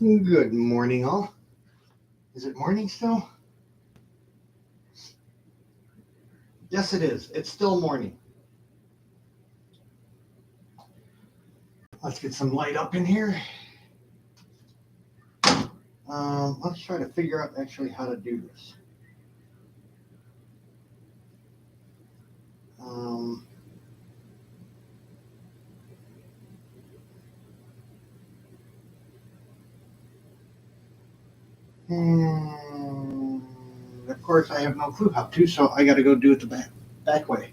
Good morning, all. Is it morning still? Yes, it is. It's still morning. Let's get some light up in here. Let's try to figure out actually how to do this. And of course, I have no clue how to, so I got to go do it the back way.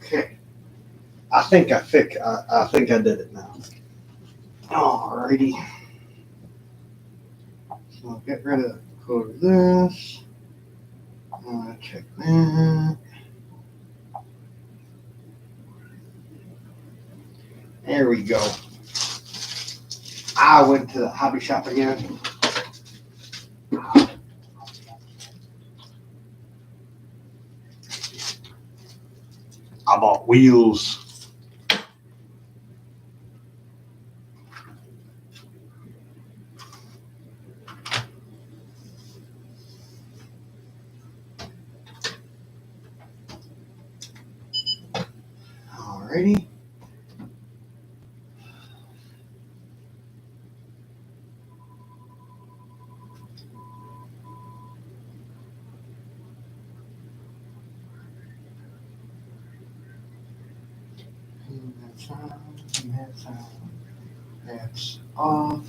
Okay. I think I did it now. Alrighty. So I'll get rid of the code of this. Check that. There we go. I went to the hobby shop again. I bought wheels. Alrighty. That's on, that's on, that's off.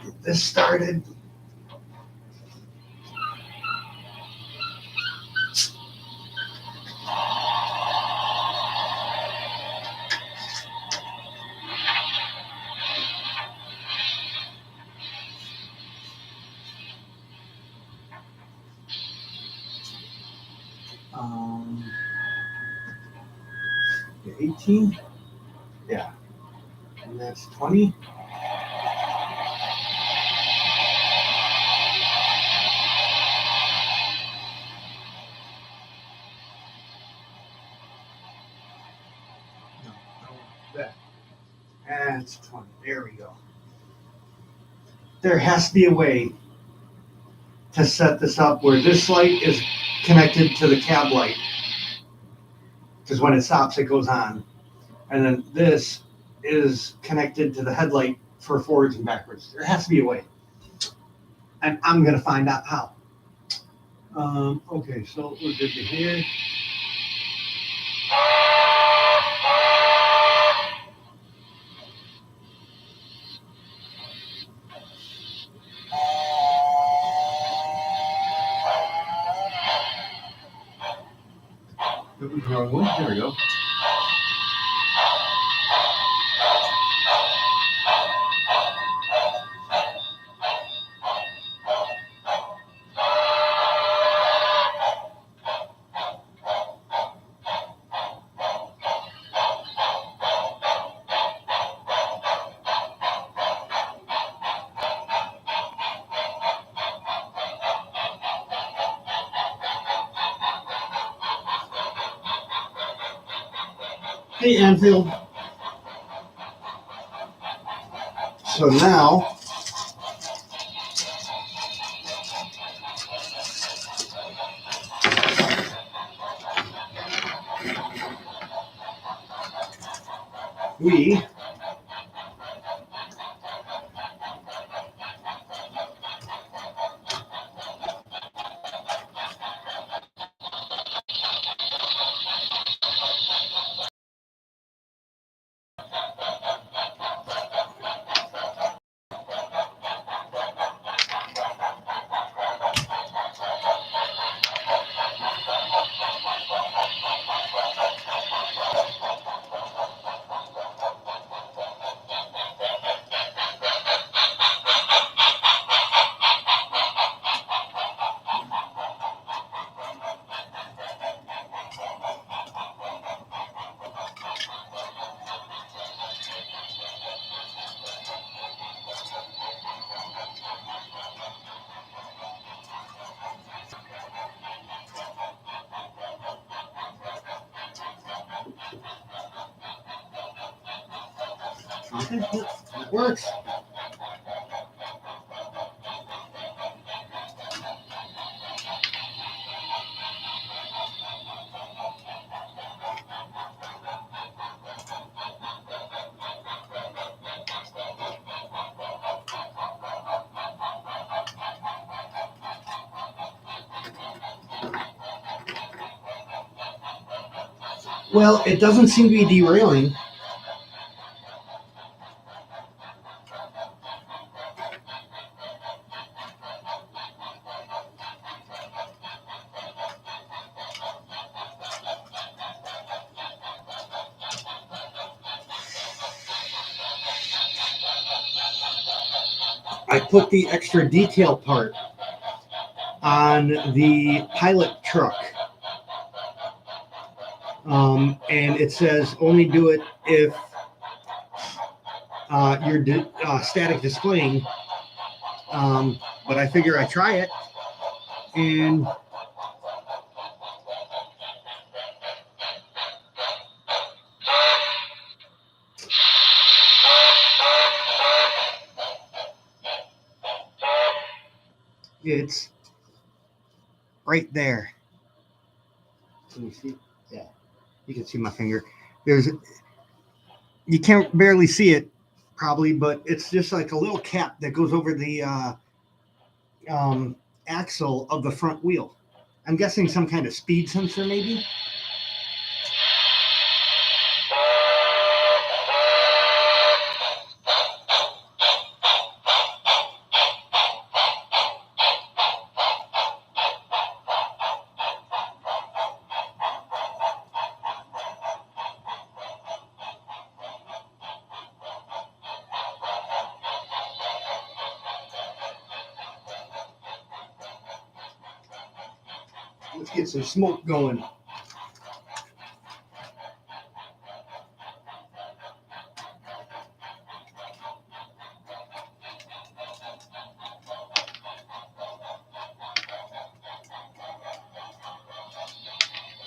Get this started. Um, 18? Yeah. And that's 20. No, I don't want that. That's 20. There we go. There has to be a way to set this up where this light is connected to the cab light. Because when it stops, it goes on. And then this is connected to the headlight for forwards and backwards. There has to be a way. And I'm going to find out how. Okay, so we're good to here. That was the wrong one. There we go. Hey, Anfield. So now we it works. Well, it doesn't seem to be derailing. I put the extra detail part on the pilot truck. And it says only do it if you're static displaying. But I figure I try it, and it's right there. Can you see? Yeah, you can see my finger. You can't barely see it probably, but it's just like a little cap that goes over the axle of the front wheel. I'm guessing some kind of speed sensor, maybe. Let's get some smoke going.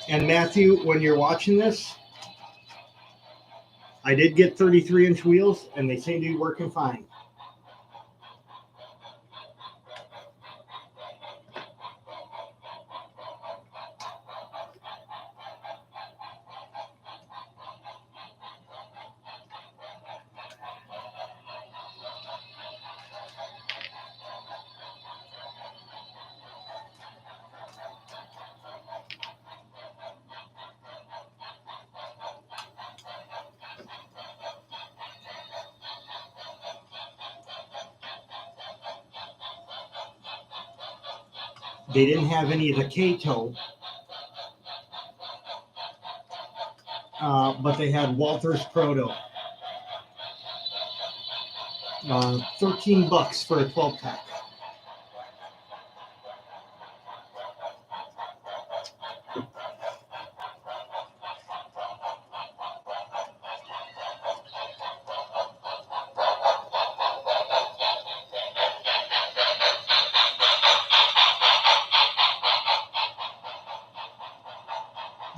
And Matthew, when you're watching this, I did get 33-inch wheels, and they seem to be working fine. They didn't have any of the K-toe, but they had Walther's Proto. $13 for a 12-pack.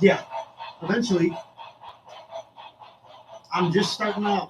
Yeah, eventually. I'm just starting out.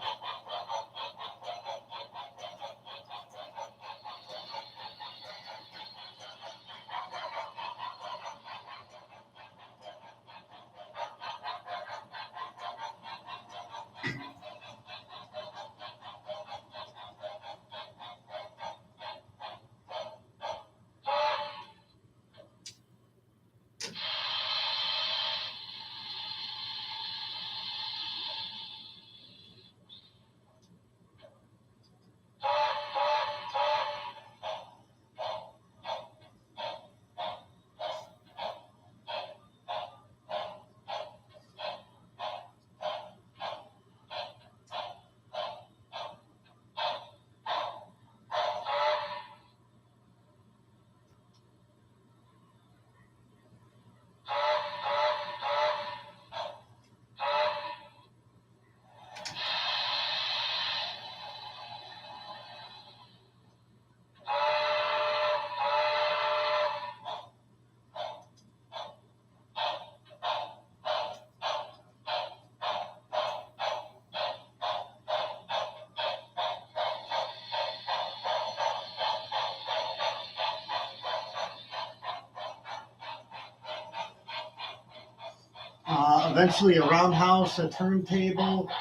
Eventually a roundhouse, a turntable,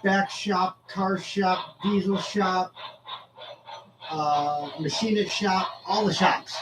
back shop, car shop, diesel shop, machinist shop, all the shops.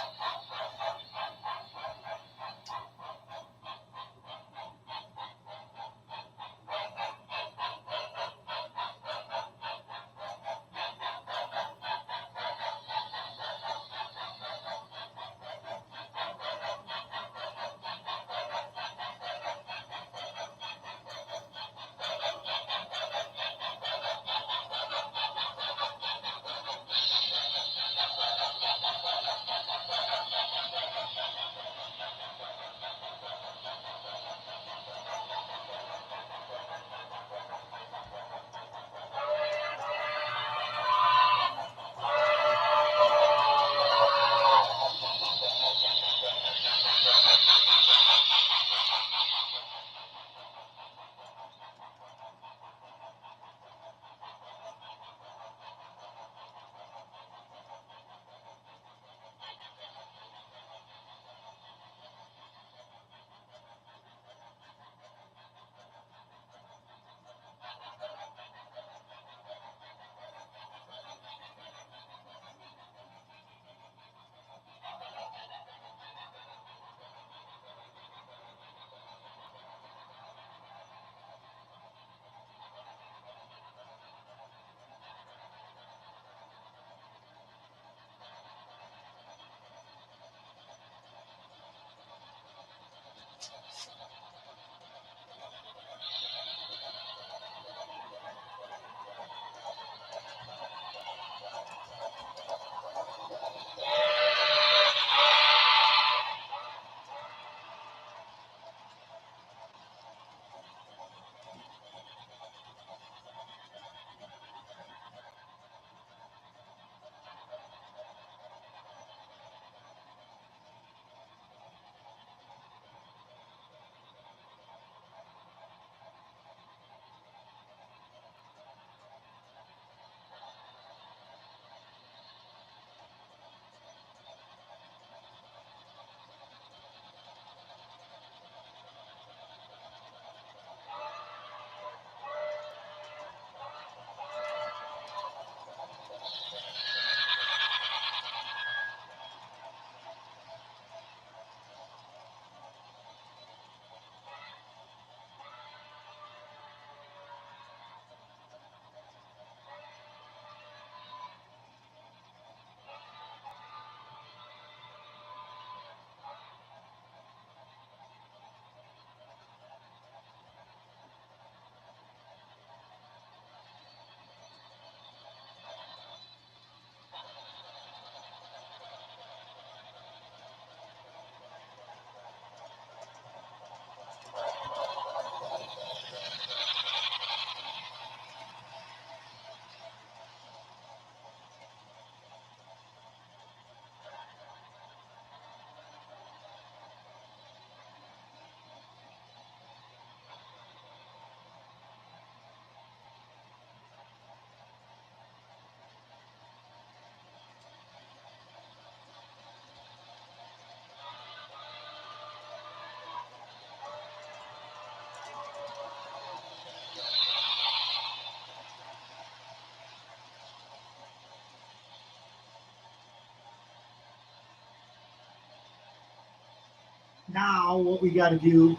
Now what we got to do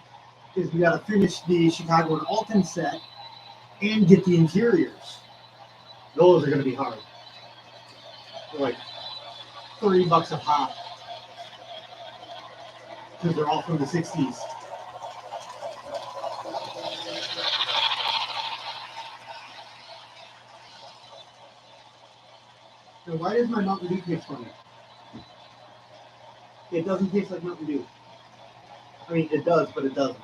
is we got to finish the Chicago and Alton set and get the interiors. Those are going to be hard. They're like $30 a pop because they're all from the 60s. So why does my Mountain Dew taste funny? It doesn't taste like Mountain Dew. I mean, it does, but it doesn't.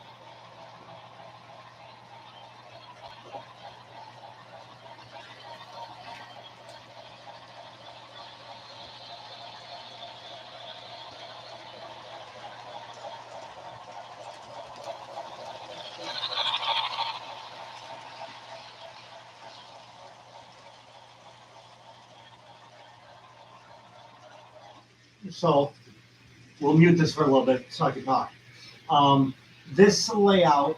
So we'll mute this for a little bit so I can talk. This layout,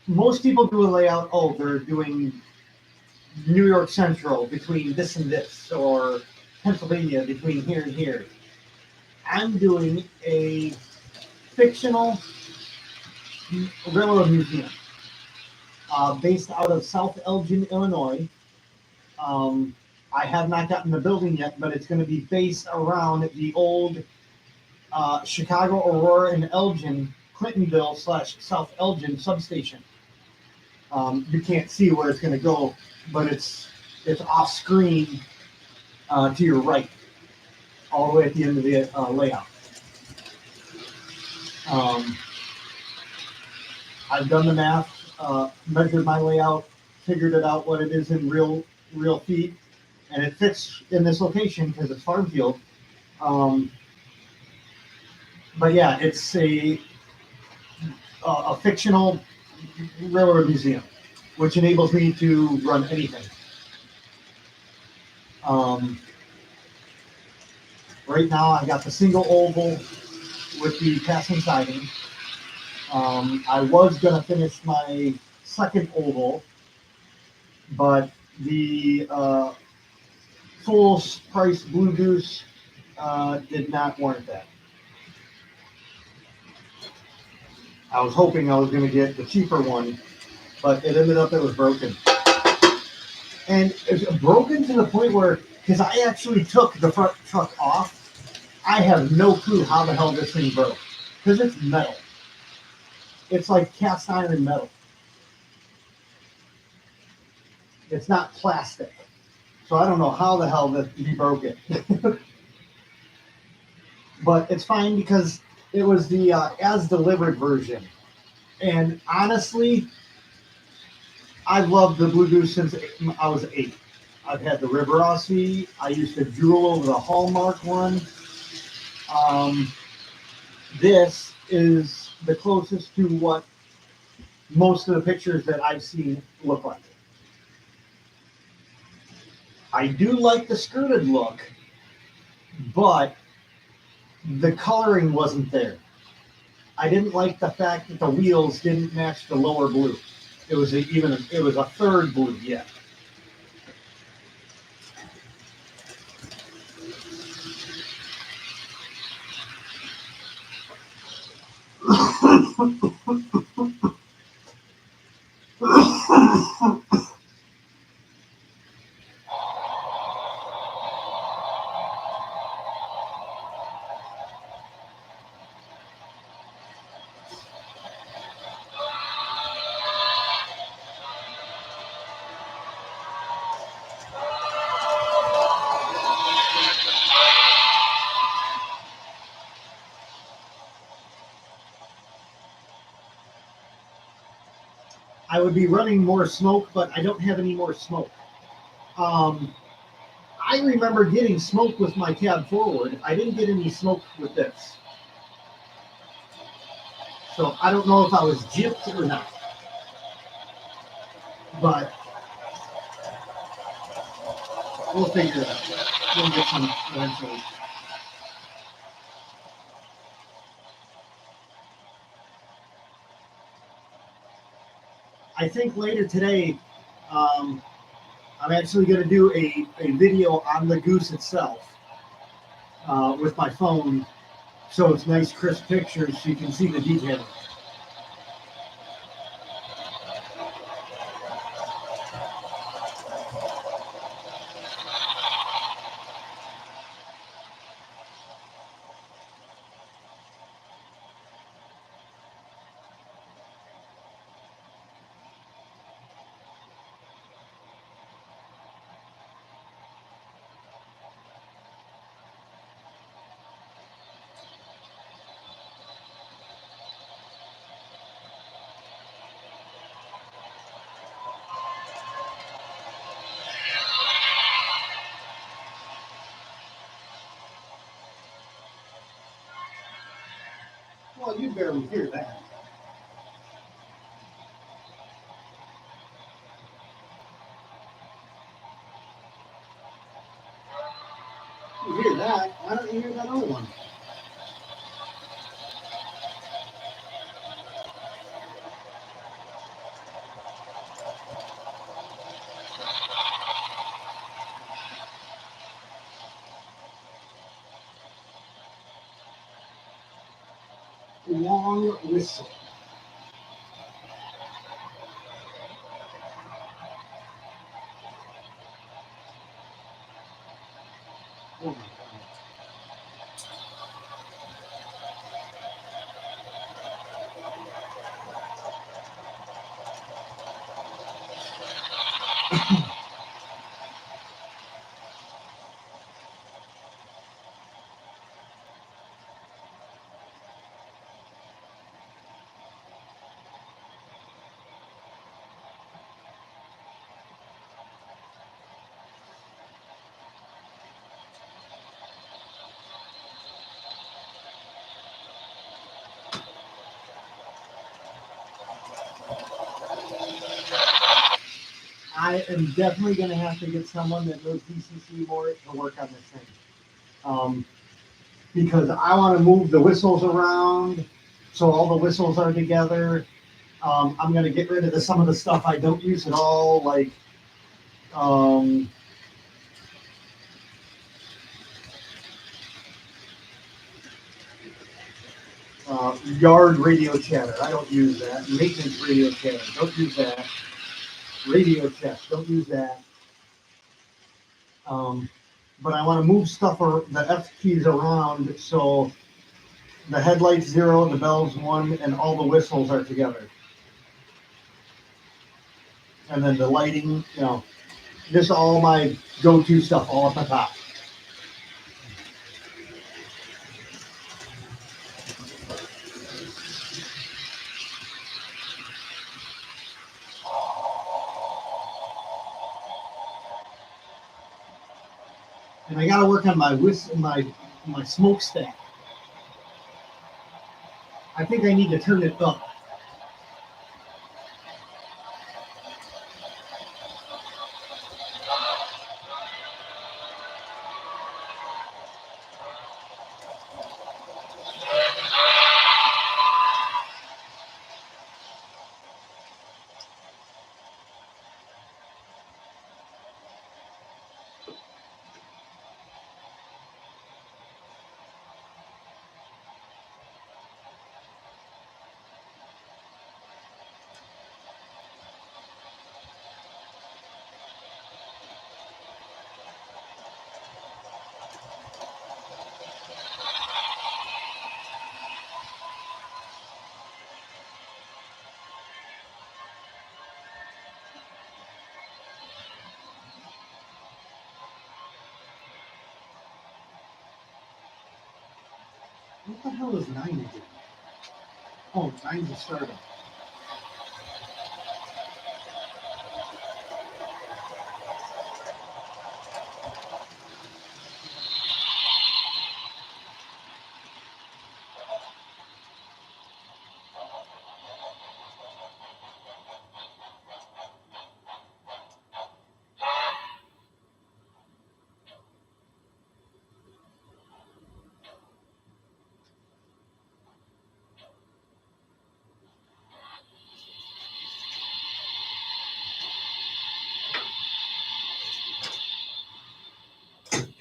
most people do a layout, oh, they're doing New York Central between this and this, or Pennsylvania between here and here. I'm doing a fictional railroad museum based out of South Elgin, Illinois. I have not gotten the building yet, but it's going to be based around the old Chicago, Aurora, and Elgin, Clintonville / South Elgin substation. You can't see where it's going to go, but it's off screen to your right, all the way at the end of the layout. I've done the math, measured my layout, figured it out what it is in real feet, and it fits in this location because it's farm field. But yeah, it's a fictional railroad museum, which enables me to run anything. Right now, I got the single oval with the passing siding. I was going to finish my second oval, but the full price Blue Goose did not warrant that. I was hoping I was going to get the cheaper one, but it ended up it was broken. And it's broken to the point where, because I actually took the front truck off, I have no clue how the hell this thing broke. Because it's metal. It's like cast iron metal. It's not plastic. So I don't know how the hell that he broke it. But it's fine because it was the as delivered version. And honestly, I've loved the Blue Goose since I was 8. I've had the River Aussie. I used to drool over the Hallmark one. This is the closest to what most of the pictures that I've seen look like. I do like the skirted look, but the coloring wasn't there. I didn't like the fact that the wheels didn't match the lower blue. It was a third blue yet. I would be running more smoke, but I don't have any more smoke. I remember getting smoke with my cab forward. I didn't get any smoke with this. So I don't know if I was gypped or not. But we'll figure it out. We'll get some eventually. I think later today, I'm actually going to do a video on the Goose itself with my phone So it's nice, crisp pictures so you can see the detail. Well, you barely hear that. You hear that? Why don't you hear that other one? Long whistle. Oh my God. I am definitely going to have to get someone that knows DCC more to work on this thing. Because I want to move the whistles around so all the whistles are together. I'm going to get rid of some of the stuff I don't use at all, like um, yard radio chatter. I don't use that. Maintenance radio chatter. Don't use that. Radio check. Don't use that. Um, but I want to move stuff or the F keys around so the headlights 0, the bells 1, and all the whistles are together. And then the lighting, just all my go-to stuff all at the top. And I got to work on my smokestack. I think I need to turn it up. What the hell is 9 again? Oh, 9's the startup.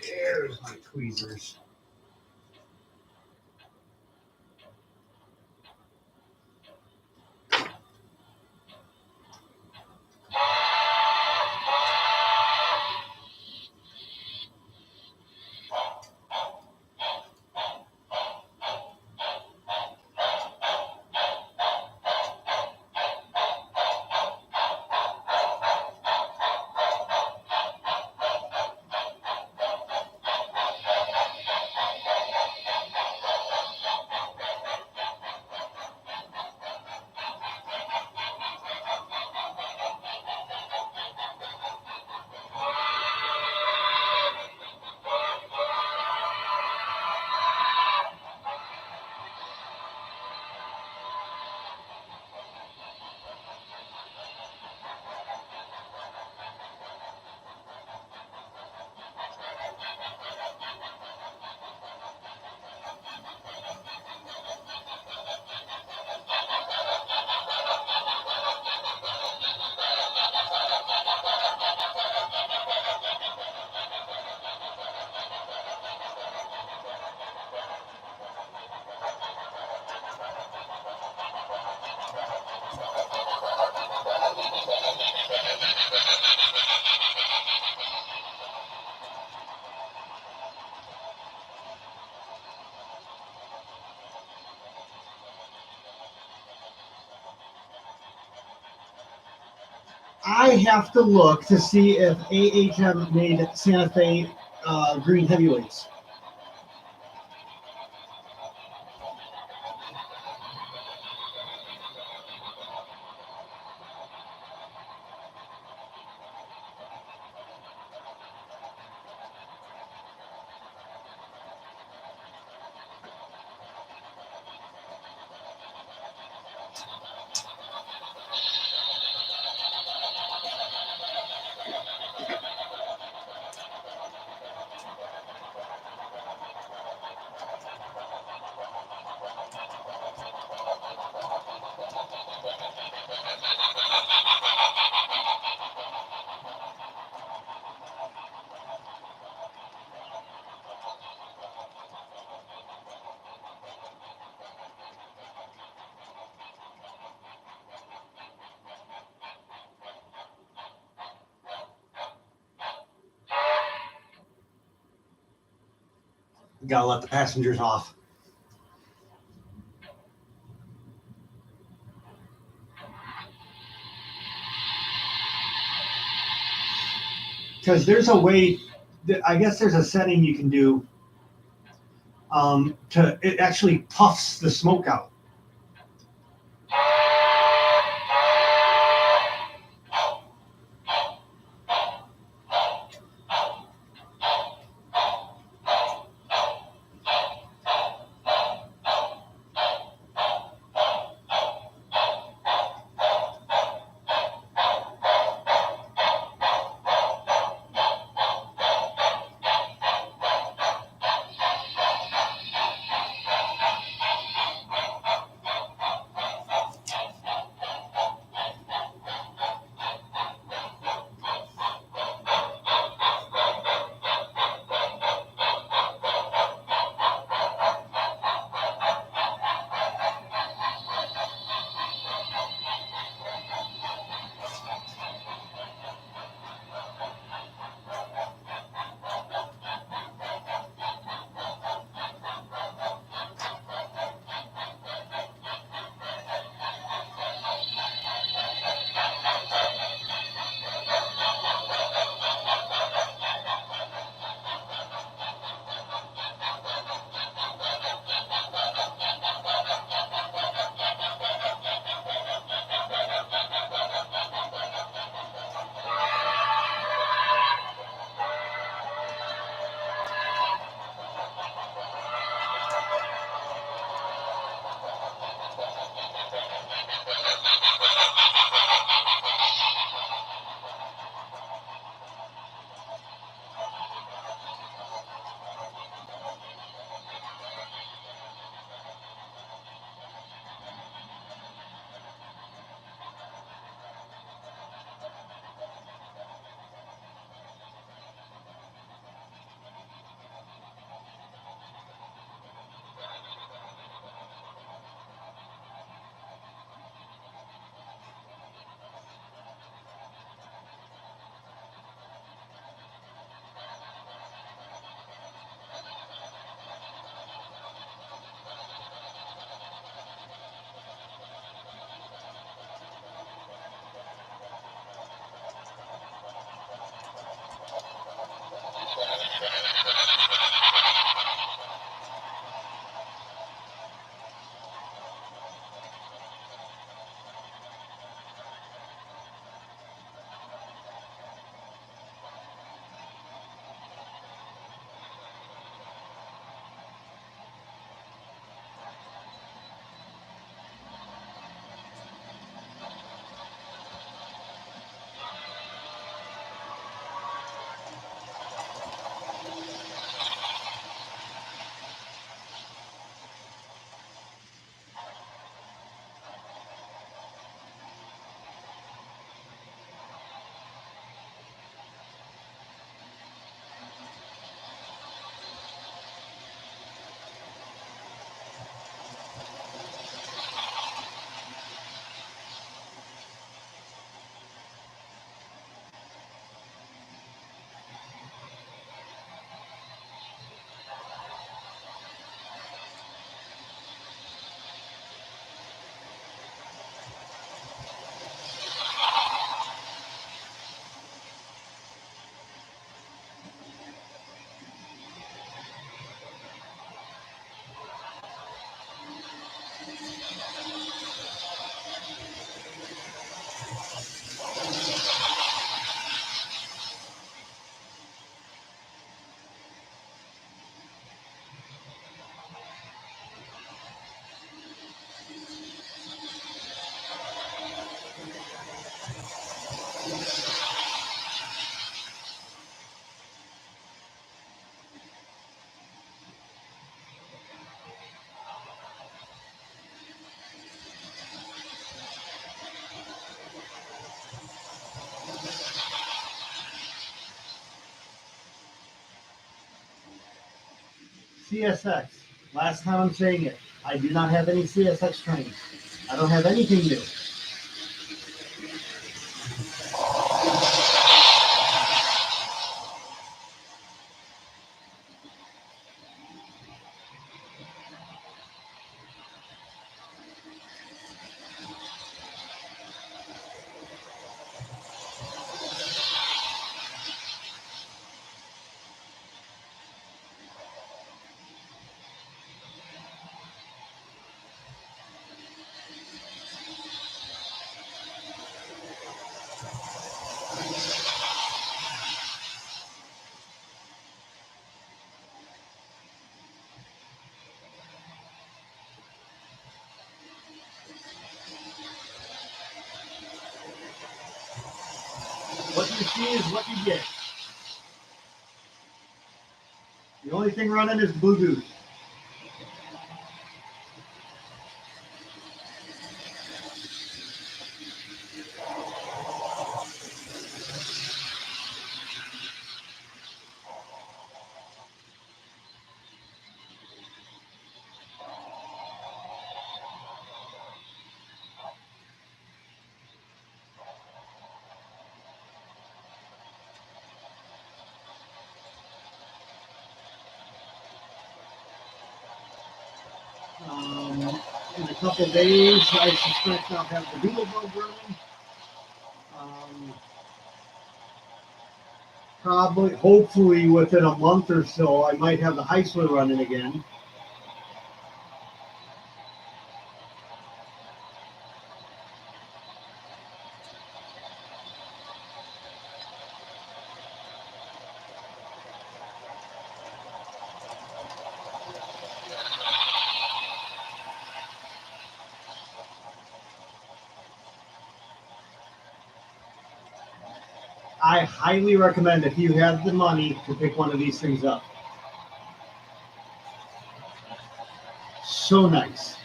There's my tweezers. I have to look to see if AHM made Santa Fe green heavyweights. Gotta let the passengers off. Because there's a way, I guess there's a setting you can do to, it actually puffs the smoke out. CSX. Last time I'm saying it. I do not have any CSX trains. I don't have anything new. What you see is what you get. The only thing running is Blue Goose. In a couple days, I suspect I'll have the Doodle Bug running. Probably, hopefully, within a month or so, I might have the Heisler running again. I highly recommend, if you have the money, to pick one of these things up. So nice.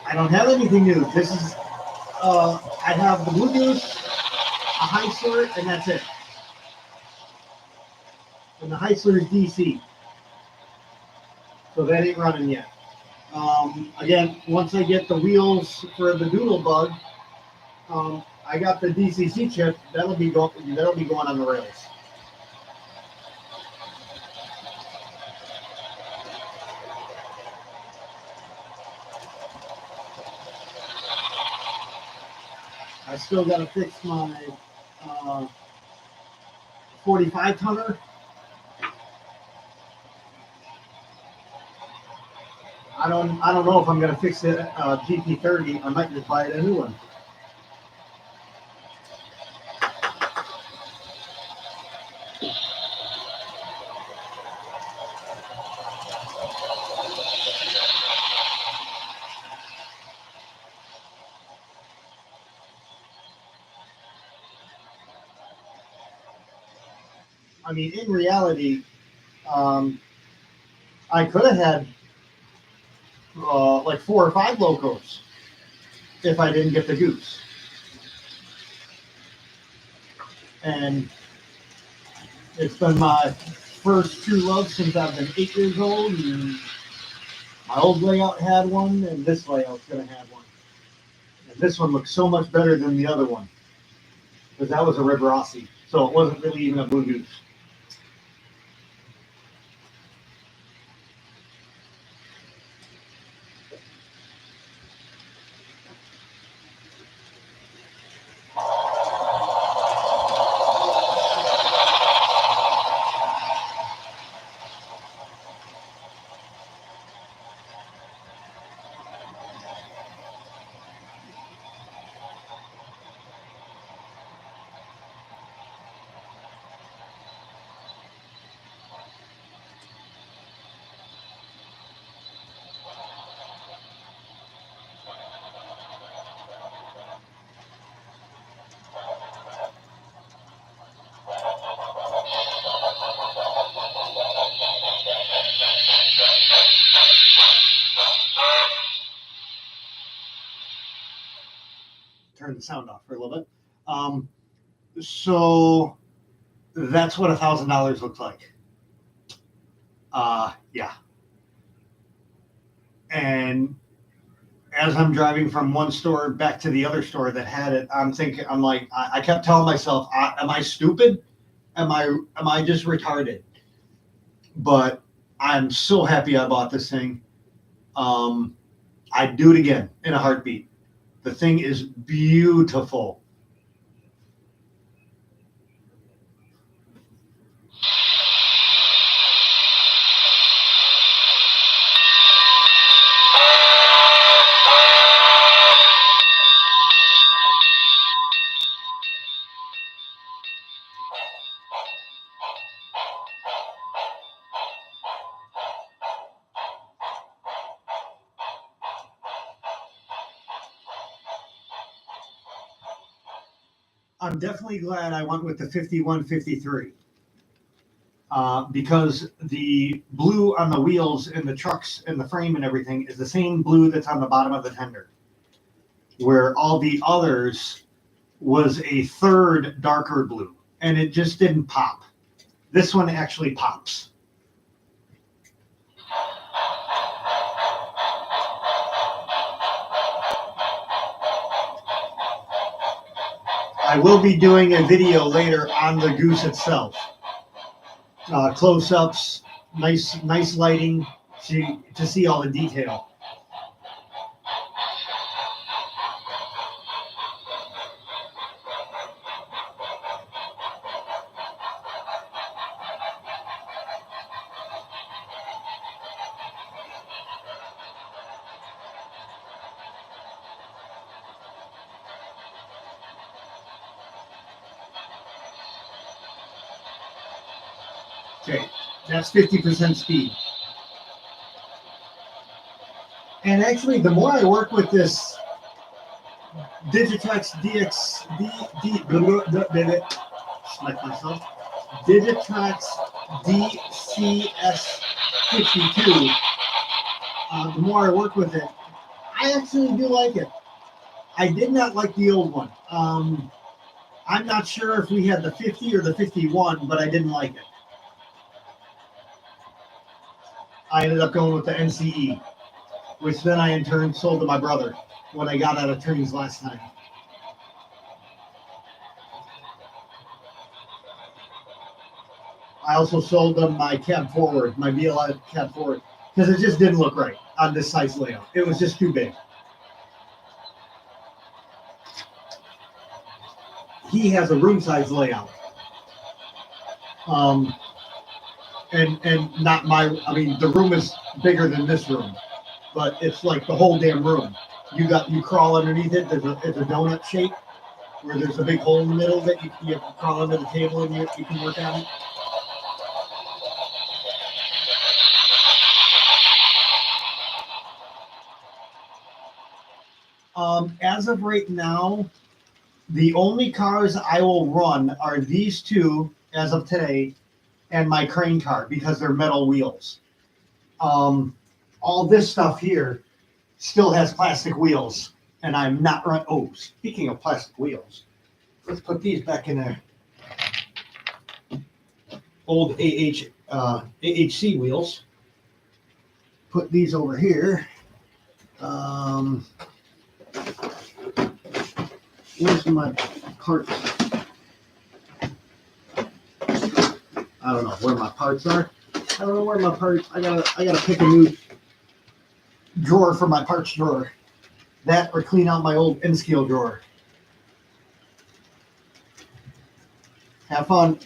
I don't have anything new. This is, I have the Blue Goose, a Heisler, and that's it. And the Heisler is DC. So that ain't running yet. Again, once I get the wheels for the Doodle Bug, I got the DCC chip. That'll be going on the rails. I still got to fix my 45 tonner. I don't know if I'm going to fix it GP30. I might just buy it a new one. I mean, in reality, I could have had like 4 or 5 locos if I didn't get the Goose. And it's been my first true love since I've been 8 years old. And my old layout had one, and this layout's going to have one. And this one looks so much better than the other one, because that was a Riverossi, so it wasn't really even a Blue Goose. Turn the sound off for a little bit. So That's what $1,000 looks like. Yeah. And as I'm driving from one store back to the other store that had it, I'm like, I kept telling myself, am I stupid? Am I just retarded? But I'm so happy I bought this thing. I'd do it again in a heartbeat. The thing is beautiful. I'm definitely glad I went with the 5153 because the blue on the wheels and the trucks and the frame and everything is the same blue that's on the bottom of the tender, where all the others was a third darker blue, and it just didn't pop. This one actually pops. I will be doing a video later on the goose itself. Close-ups, nice lighting to see all the detail. Okay, that's 50% speed. And actually, the more I work with this Digitex smack myself, Digitex DCS52, the more I work with it, I actually do like it. I did not like the old one. I'm not sure if we had the 50 or the 51, but I didn't like it. I ended up going with the NCE, which then I in turn sold to my brother when I got out of Turnings last time. I also sold them my cab forward, my VLI cab forward, because it just didn't look right on this size layout. It was just too big. He has a room size layout. And not my, I mean, the room is bigger than this room, but it's like the whole damn room. You crawl underneath it. It's a donut shape where there's a big hole in the middle that you crawl under the table and you can work on it. As of right now, the only cars I will run are these two as of today and my crane car because they're metal wheels. All this stuff here still has plastic wheels, and I'm not run. Oh, speaking of plastic wheels, let's put these back in there. Old AHC wheels. Put these over here. Where's my parts? I don't know where my parts are. I don't know where my parts. I gotta pick a new drawer for my parts drawer. That or clean out my old N-scale drawer. Have fun.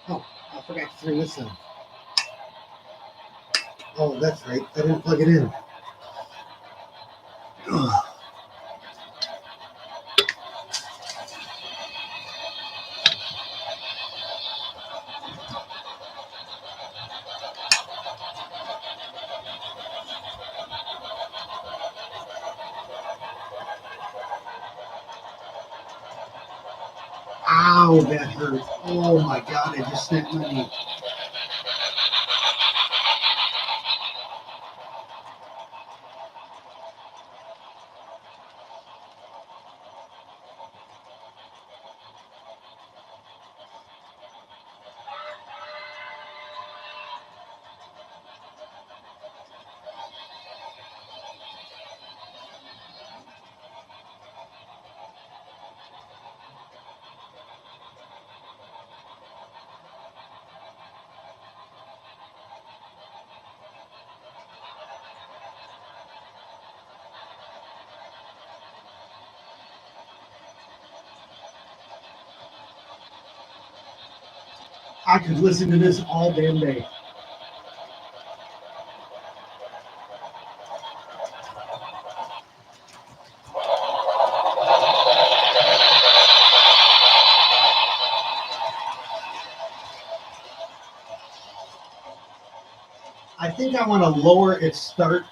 Oh, I forgot to turn this on. Oh, that's right. I didn't plug it in. Ugh. Ow, that hurt. Oh my god, I just snapped my knee. I could listen to this all damn day. I think I want to lower its start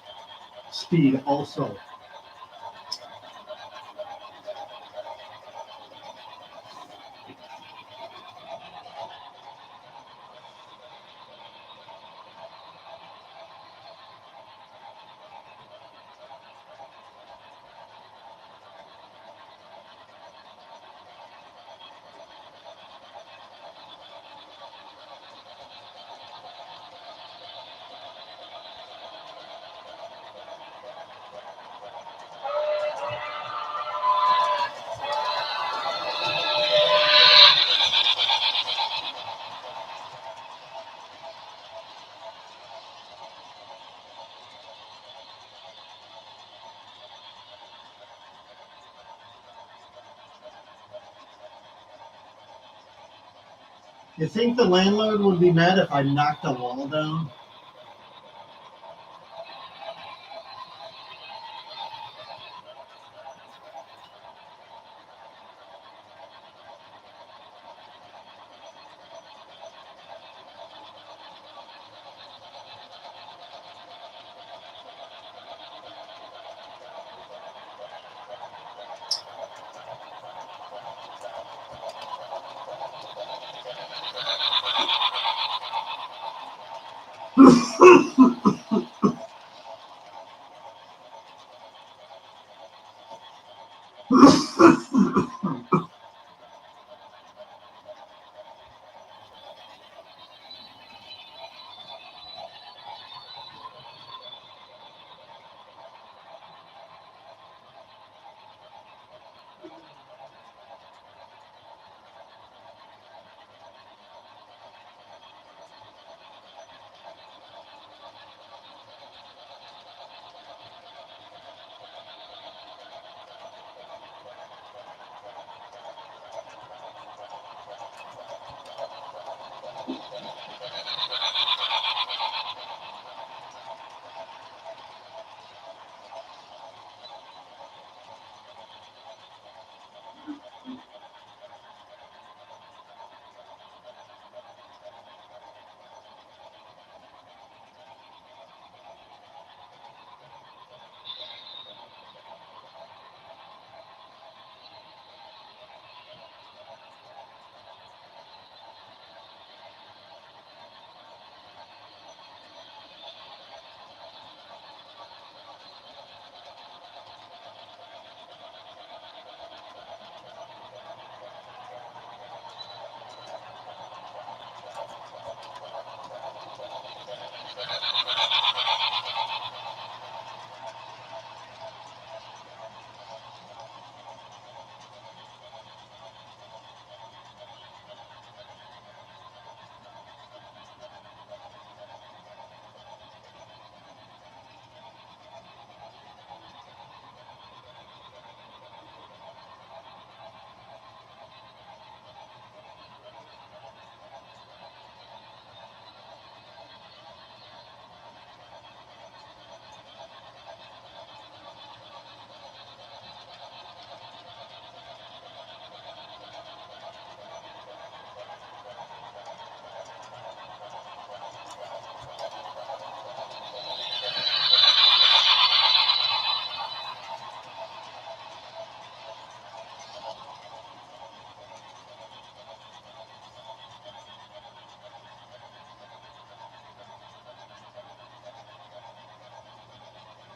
speed also. You think the landlord would be mad if I knocked the wall down?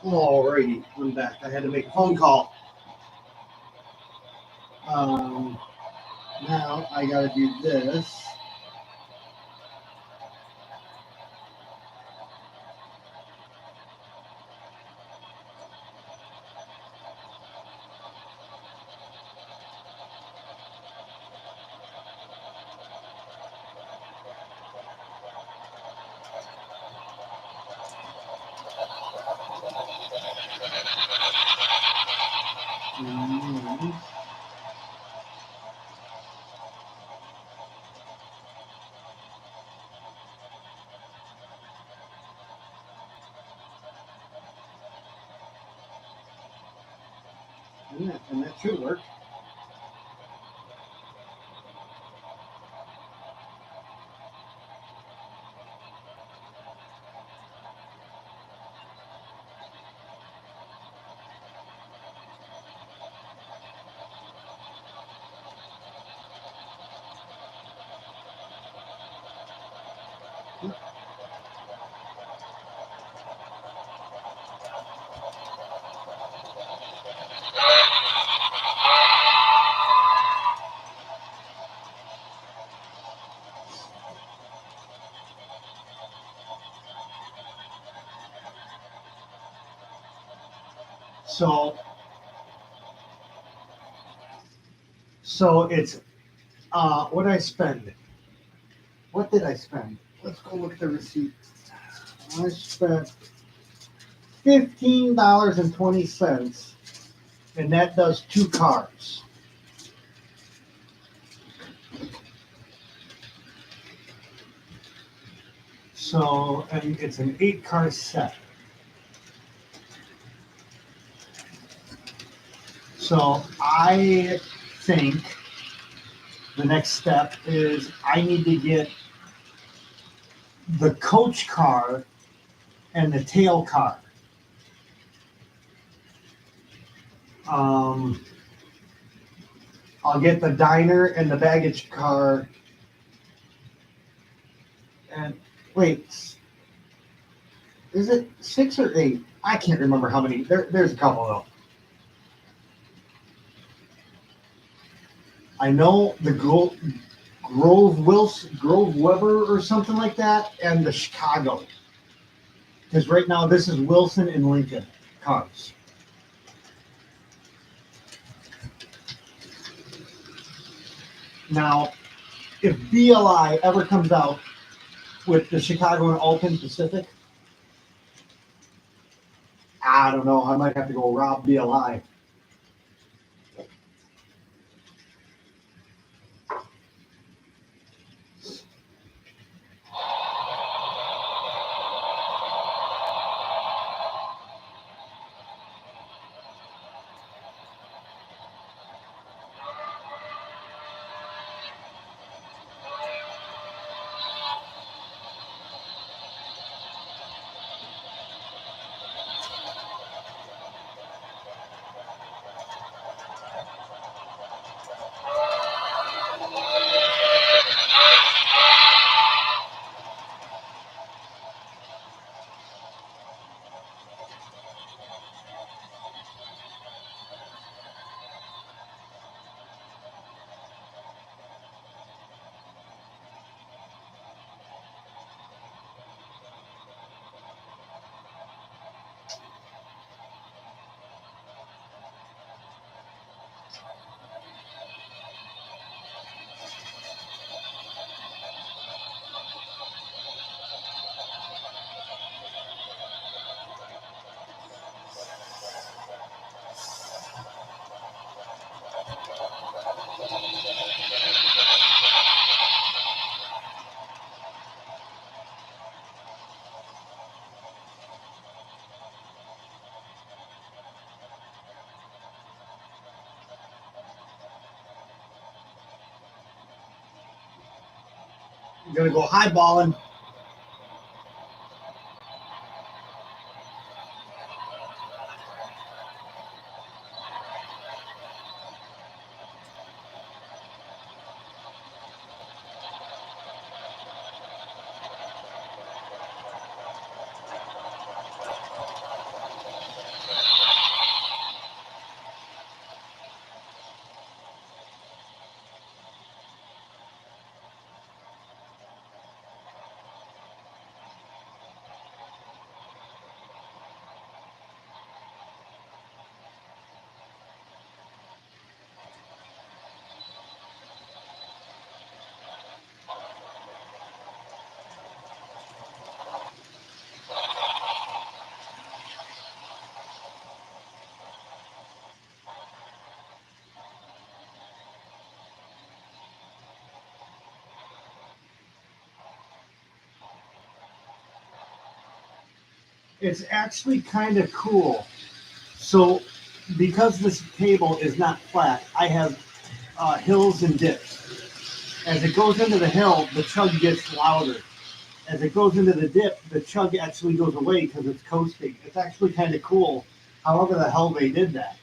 Alrighty, I'm back. I had to make a phone call. Um, Now I gotta do this. Mhm. Yeah, and that should work. So, so it's what did I spend? What did I spend? Let's go look at the receipt. I spent $15.20, and that does 2 cars. So, and it's an 8 car set. So I think the next step is I need to get the coach car and the tail car. Um, I'll get the diner and the baggage car. And wait, is it 6 or 8? I can't remember how many. There's a couple though. I know the Grove Weber or something like that, and the Chicago. Because right now this is Wilson and Lincoln cars. Now, if BLI ever comes out with the Chicago and Alton Pacific, I don't know. I might have to go rob BLI. I'm gonna go highballing. It's actually kind of cool. So, because this table is not flat, I have hills and dips. As it goes into the hill, the chug gets louder. As it goes into the dip, the chug actually goes away because it's coasting. It's actually kind of cool. However, the hell they did that.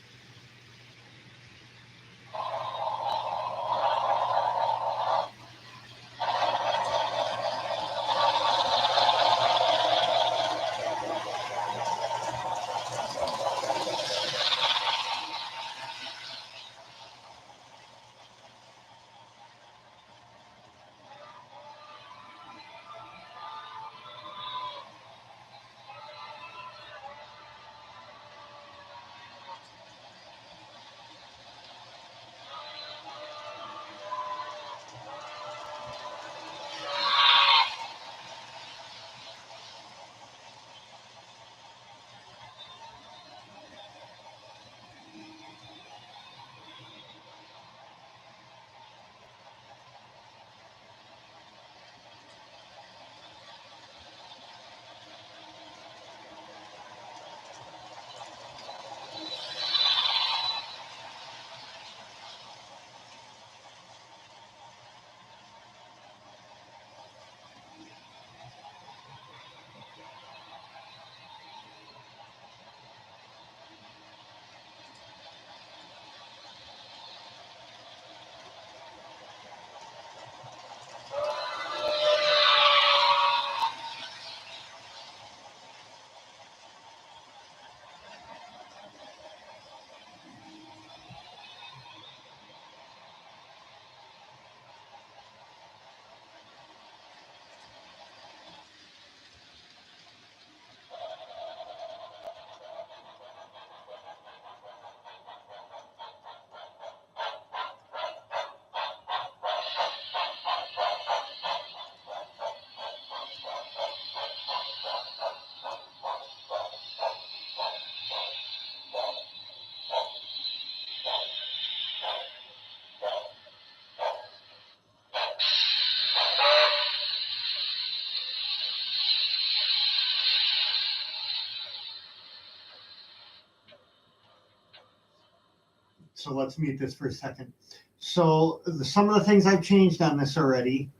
So let's mute this for a second. So some of the things I've changed on this already.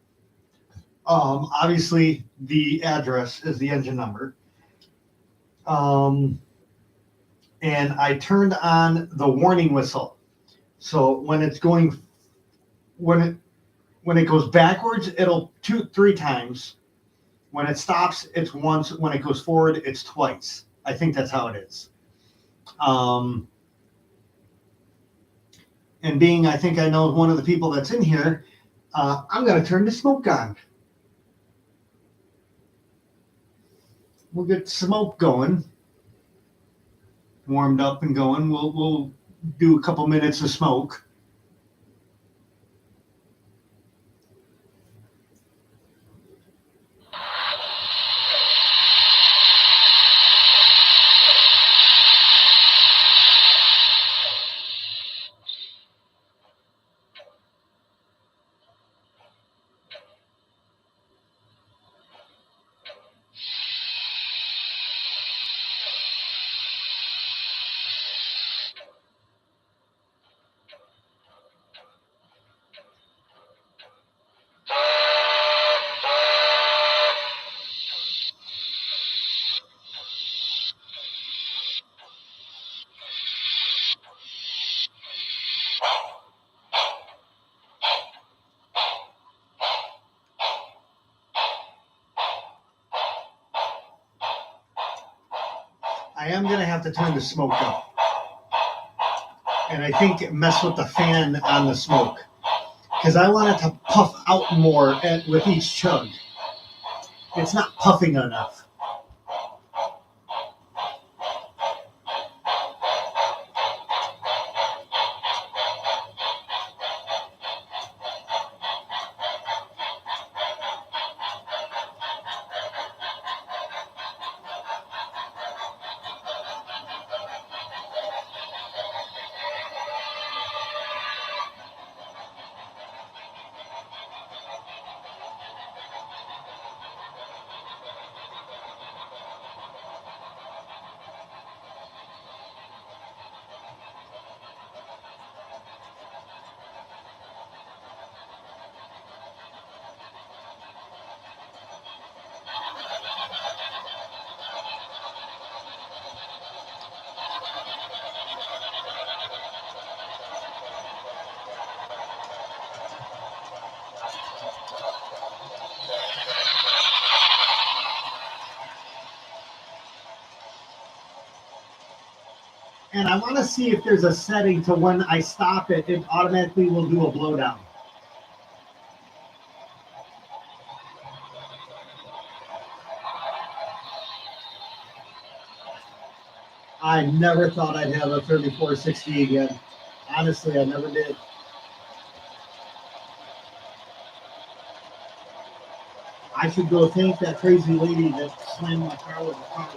Obviously, the address is the engine number. And I turned on the warning whistle. So when it's going, when it goes backwards, it'll toot 3 times. When it stops, it's once. When it goes forward, it's twice. I think that's how it is. And being, I think I know one of the people that's in here, I'm going to turn the smoke on. We'll get smoke going, warmed up and going. We'll do a couple minutes of smoke. I am going to have to turn the smoke up. And I think mess with the fan on the smoke. Because I want it to puff out more with each chug. It's not puffing enough. And I want to see if there's a setting to when I stop it, it automatically will do a blowdown. I never thought I'd have a 3460 again. Honestly, I never did. I should go thank that crazy lady that slammed my car with a car.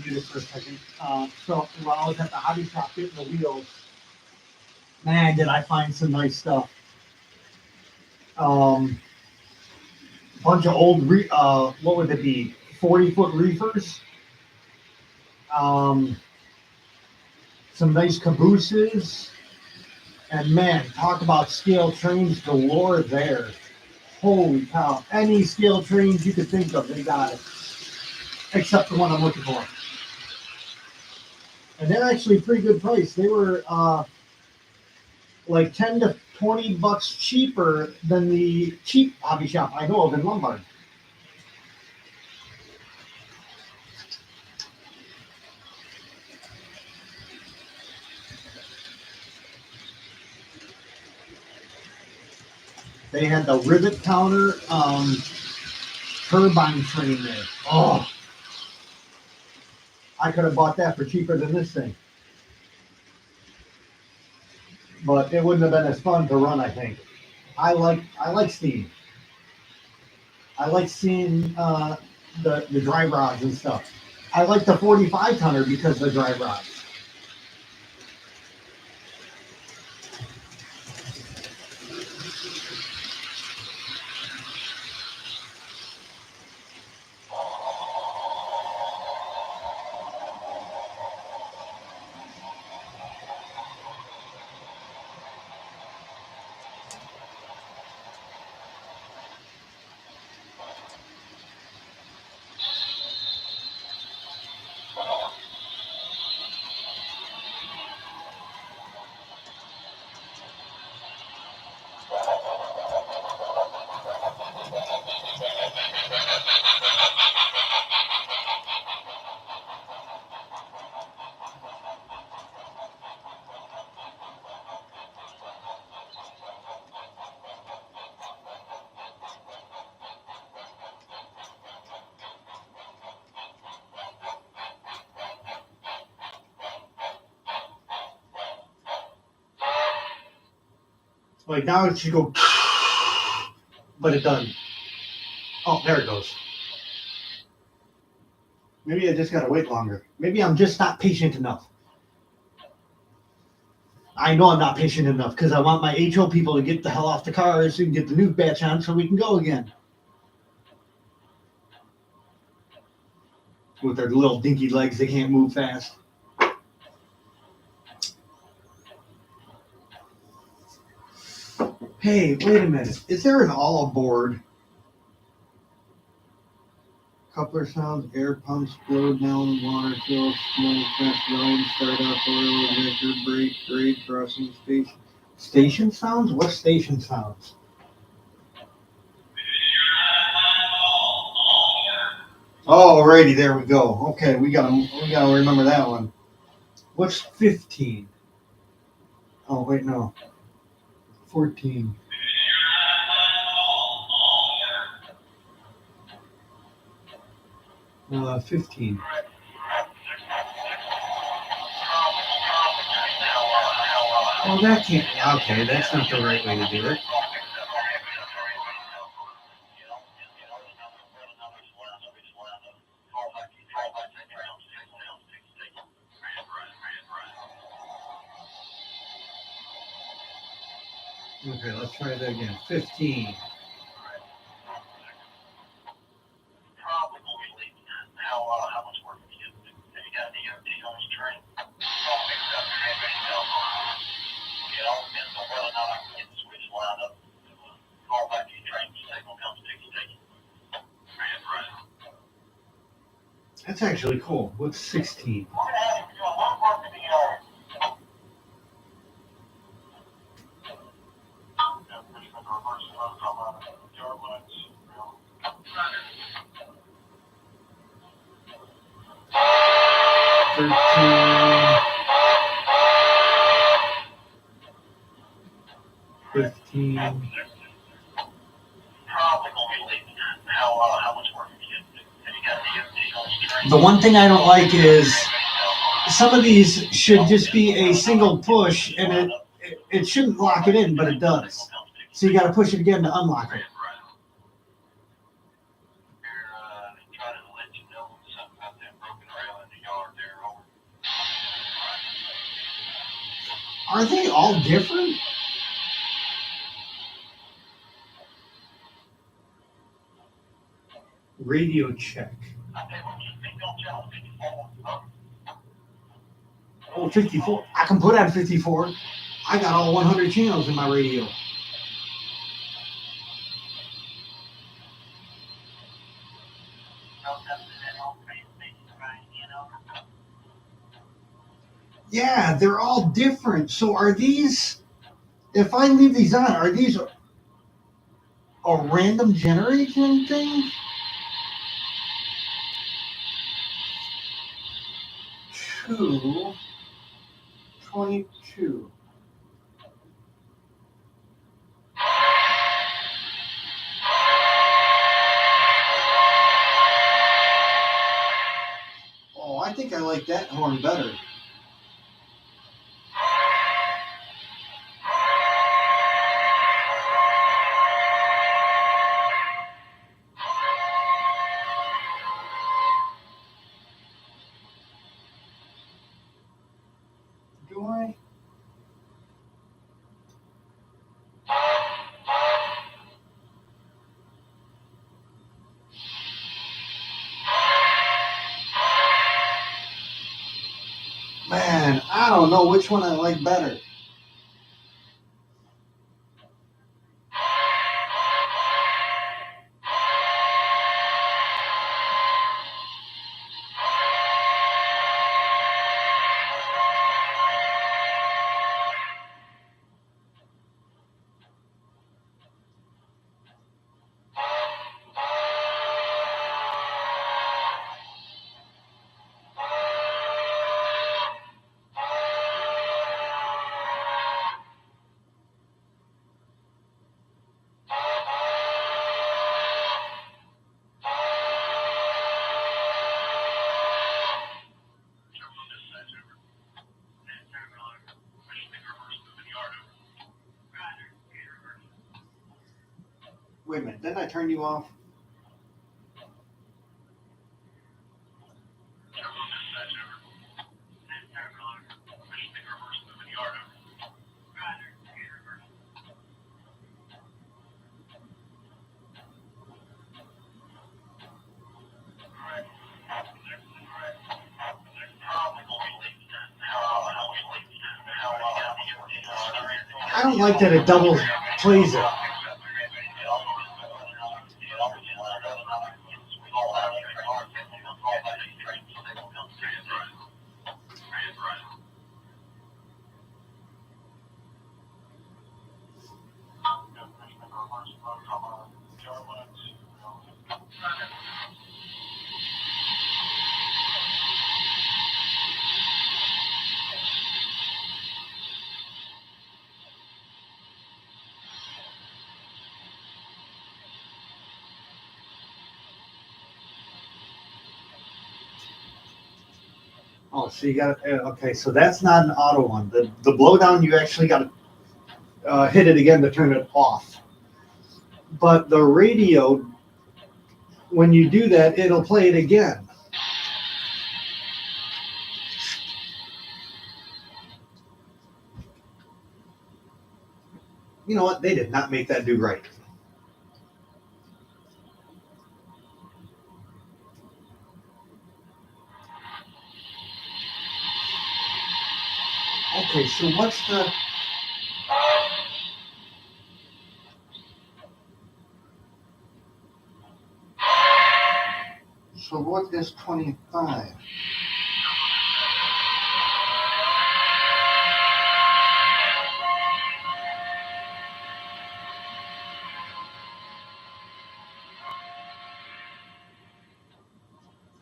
Mute it for a second. So while I was at the hobby shop getting the wheels, man, did I find some nice stuff. Bunch of old, what would it be? 40-foot reefers. Some nice cabooses. And man, talk about scale trains galore there. Holy cow. Any scale trains you could think of, they got it. Except the one I'm looking for. And they're actually a pretty good price. They were like 10 to 20 bucks cheaper than the cheap hobby shop I know of in Lombard. They had the rivet counter turbine train there. Oh, I could have bought that for cheaper than this thing. But it wouldn't have been as fun to run, I think. I like steam. I like seeing the dry rods and stuff. I like the 45 tonner because of the dry rods. Like now it should go, but it doesn't. Oh, there it goes. Maybe I just gotta wait longer. Maybe I'm just not patient enough. I know I'm not patient enough because I want my HO people to get the hell off the cars and get the new batch on so we can go again. With their little dinky legs, they can't move fast. Hey, wait a minute. Is there an all aboard? Coupler sounds, air pumps, blow down, water fill, smoke, fast line, start up, oil, injector, brake, grade, crossing, station. Station sounds? What station sounds? Alrighty, there we go. Okay, we gotta remember that one. What's 15? Oh wait, no. 14. Uh, 15. Oh, that can't. Okay, that's not the right way to do it. Okay, let's try that again. 15. That's actually cool. What's 16? The one thing I don't like is some of these should just be a single push, and it shouldn't lock it in, but it does. So you got to push it again to unlock it. Are they all different? Radio check. Oh, 54. I can put on 54. I got all 100 channels in my radio. Yeah, they're all different. So are these, if I leave these on, are these a random generation thing? 22. Oh, I think I like that horn better. Do I? Man, I don't know which one I like better. Wait a minute, didn't I turn you off? I don't like that it double plays it. Oh, so you got to, okay, so that's not an auto one. The blowdown, you actually got to hit it again to turn it off. But the radio, when you do that, it'll play it again. You know what? They did not make that do right. Okay, so what's the... So what is 25?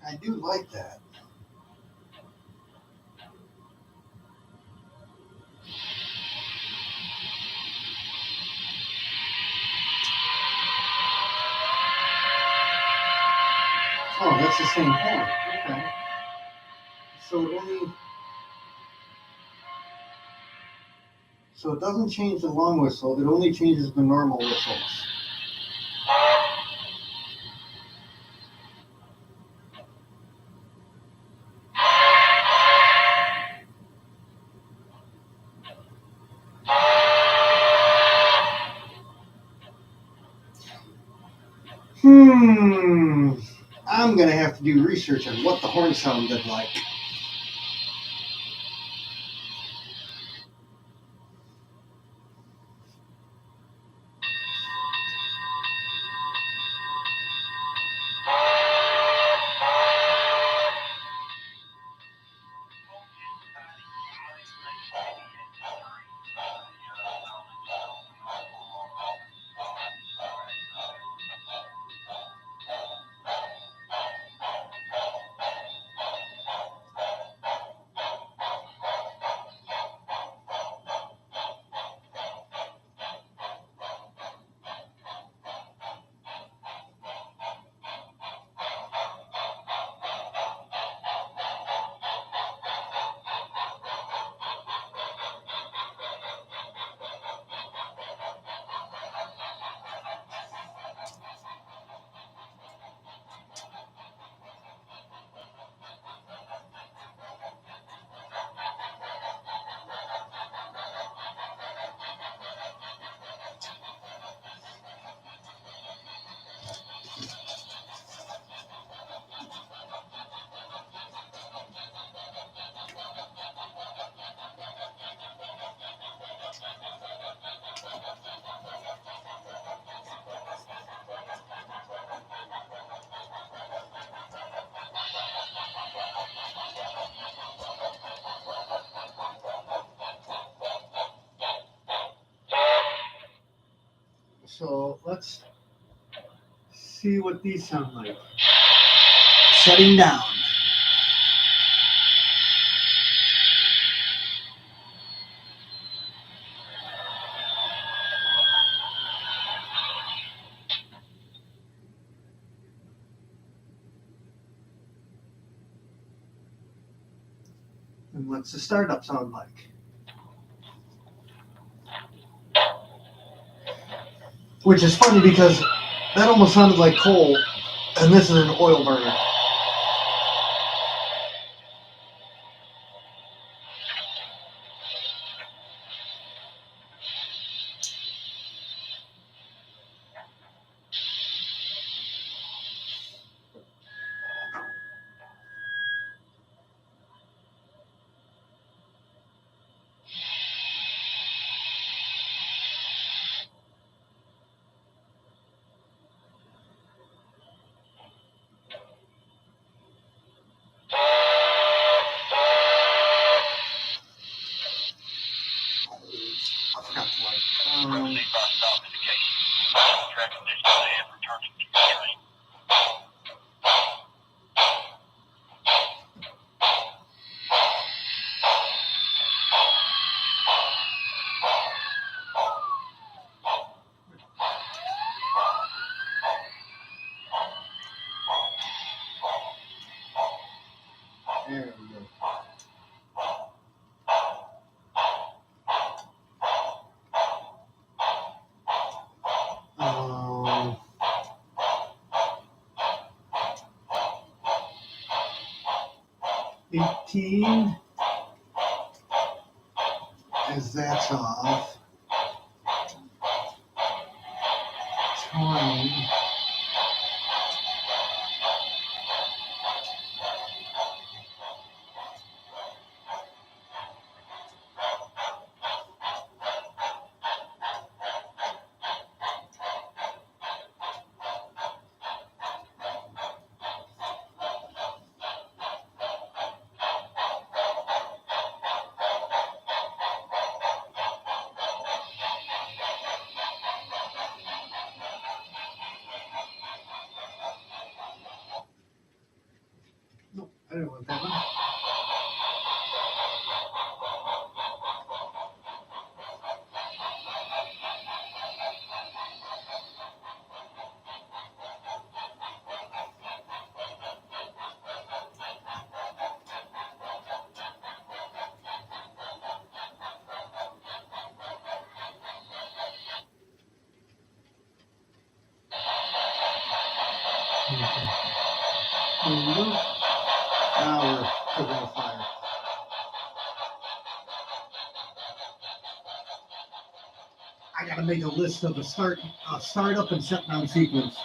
I do like that. Oh, that's the same horn. Okay. So it only... So it doesn't change the long whistle, it only changes the normal whistles. I'm going to have to do research on what the horn sounded like. So let's see what these sound like. Shutting down. And what's the startup sound like? Which is funny because that almost sounded like coal, and this is an oil burner. I forgot to light. There we go. 18, as that's off. 20. Nope, I don't want that one. There you go. Now we're cooking with fire. I gotta make a list of the startup and shutdown sequence.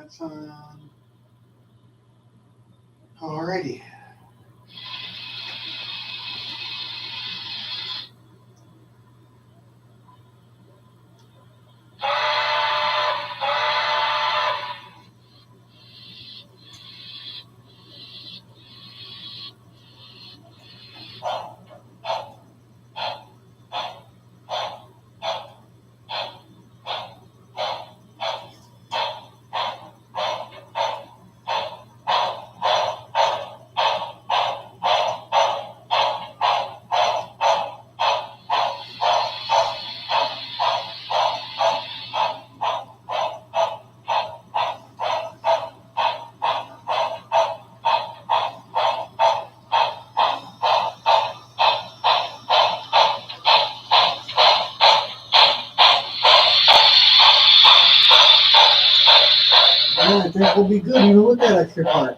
that's on. Alrighty. Yeah, I think we'll be good even with that extra part.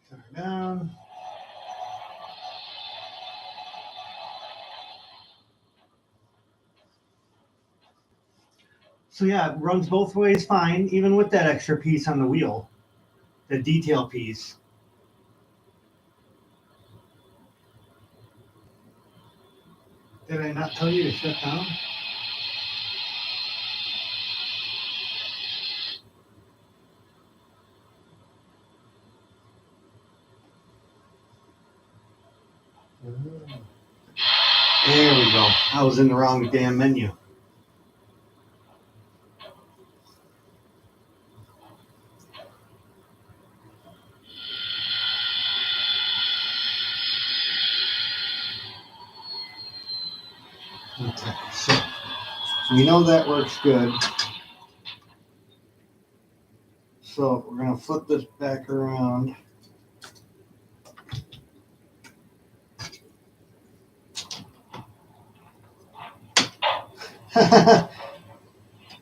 Turn her down. So yeah, it runs both ways fine, even with that extra piece on the wheel, the detail piece. Did I not tell you to shut down? There we go. I was in the wrong damn menu. Okay, so we know that works good. So we're going to flip this back around.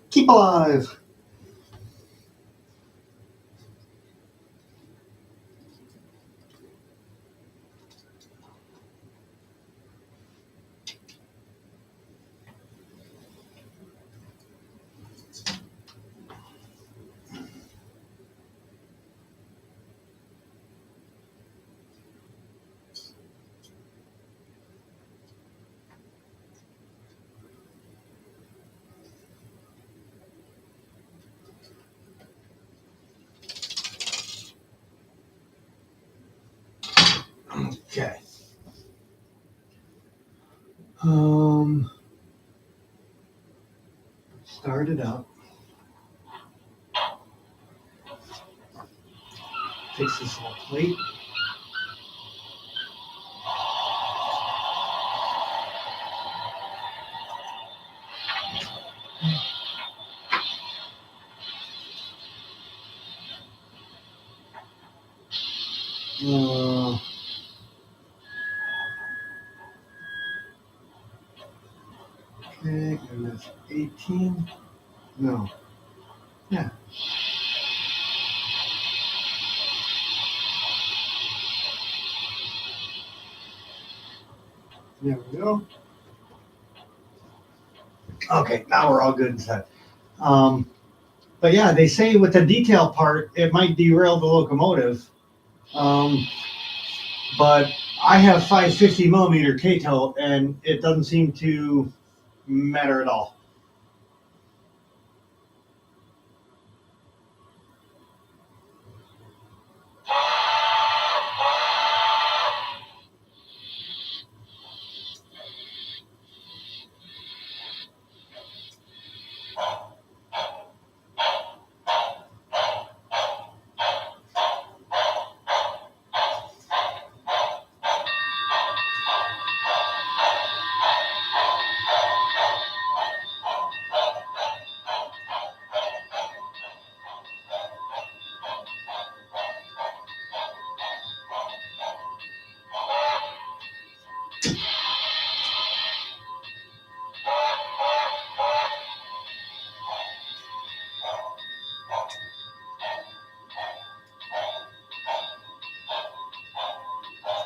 Keep alive. Okay. Start it up. Takes this whole plate. Okay, and that's 18. No. Yeah. There we go. Okay, now we're all good and set. But yeah, they say with the detail part, it might derail the locomotive. But I have 550 millimeter Kato, and it doesn't seem to matter at all.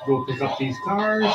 Go pick up these cars.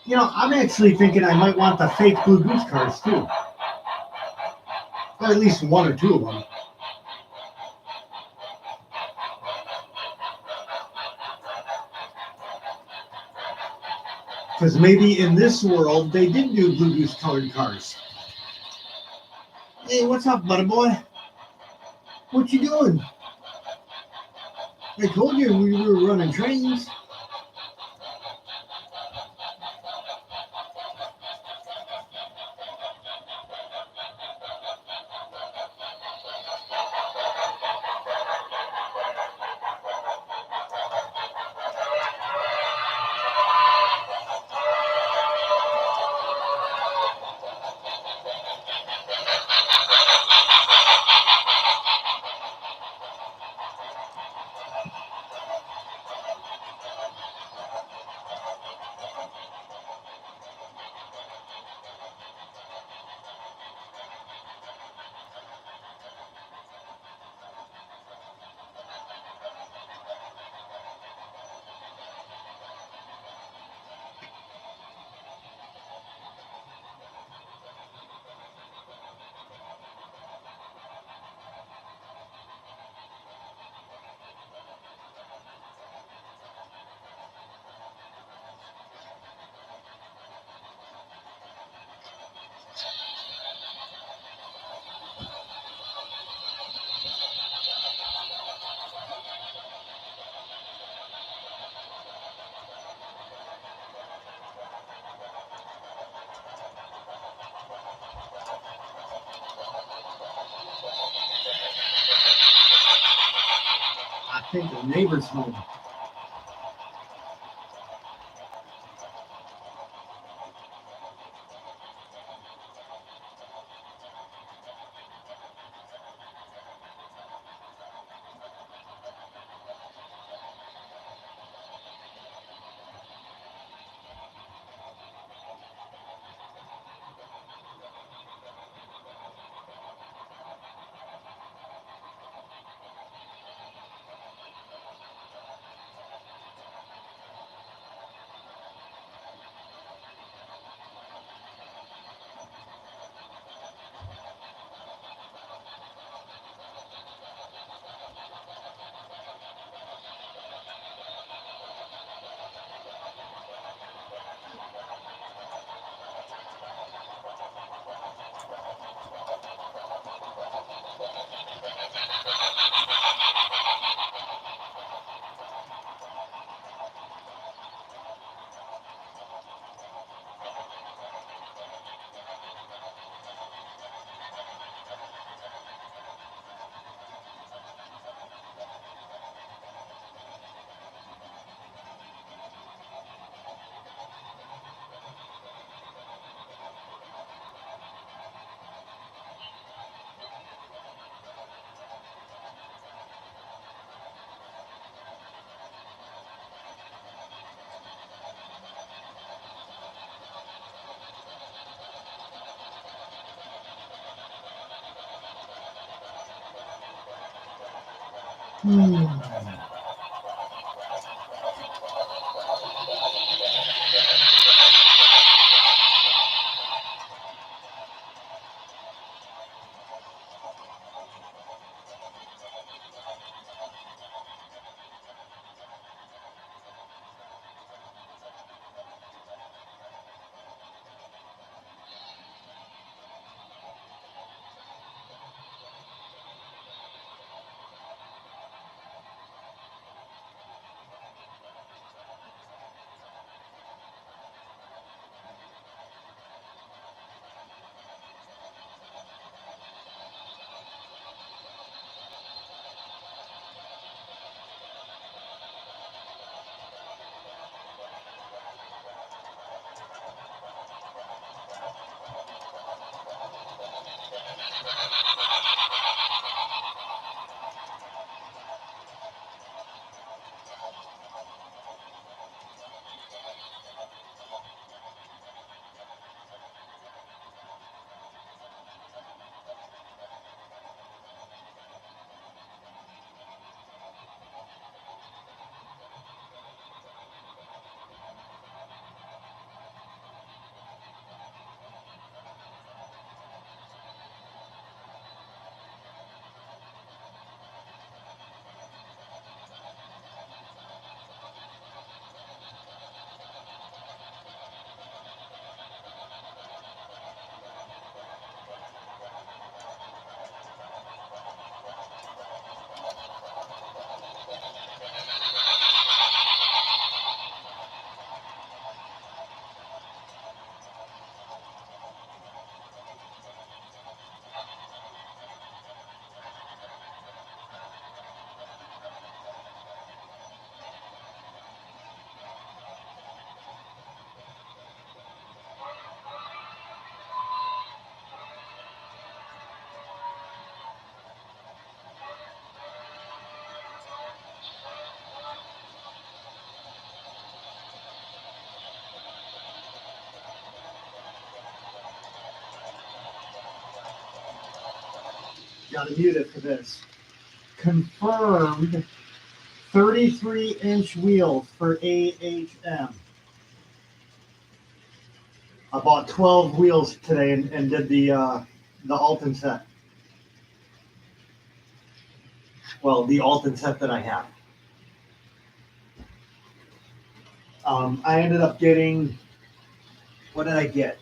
You know, I'm actually thinking I might want the fake Blue Goose cars too. Or at least one or two of them. Because maybe in this world they did do Blue Goose colored cars. Hey, what's up, buddy boy? What you doing? I told you we were running trains. think the neighbor's home. Gotta mute it for this. Confirmed 33-inch wheels for AHM. I bought 12 wheels today and did the Alton set. Well, the Alton set that I have. I ended up getting, what did I get?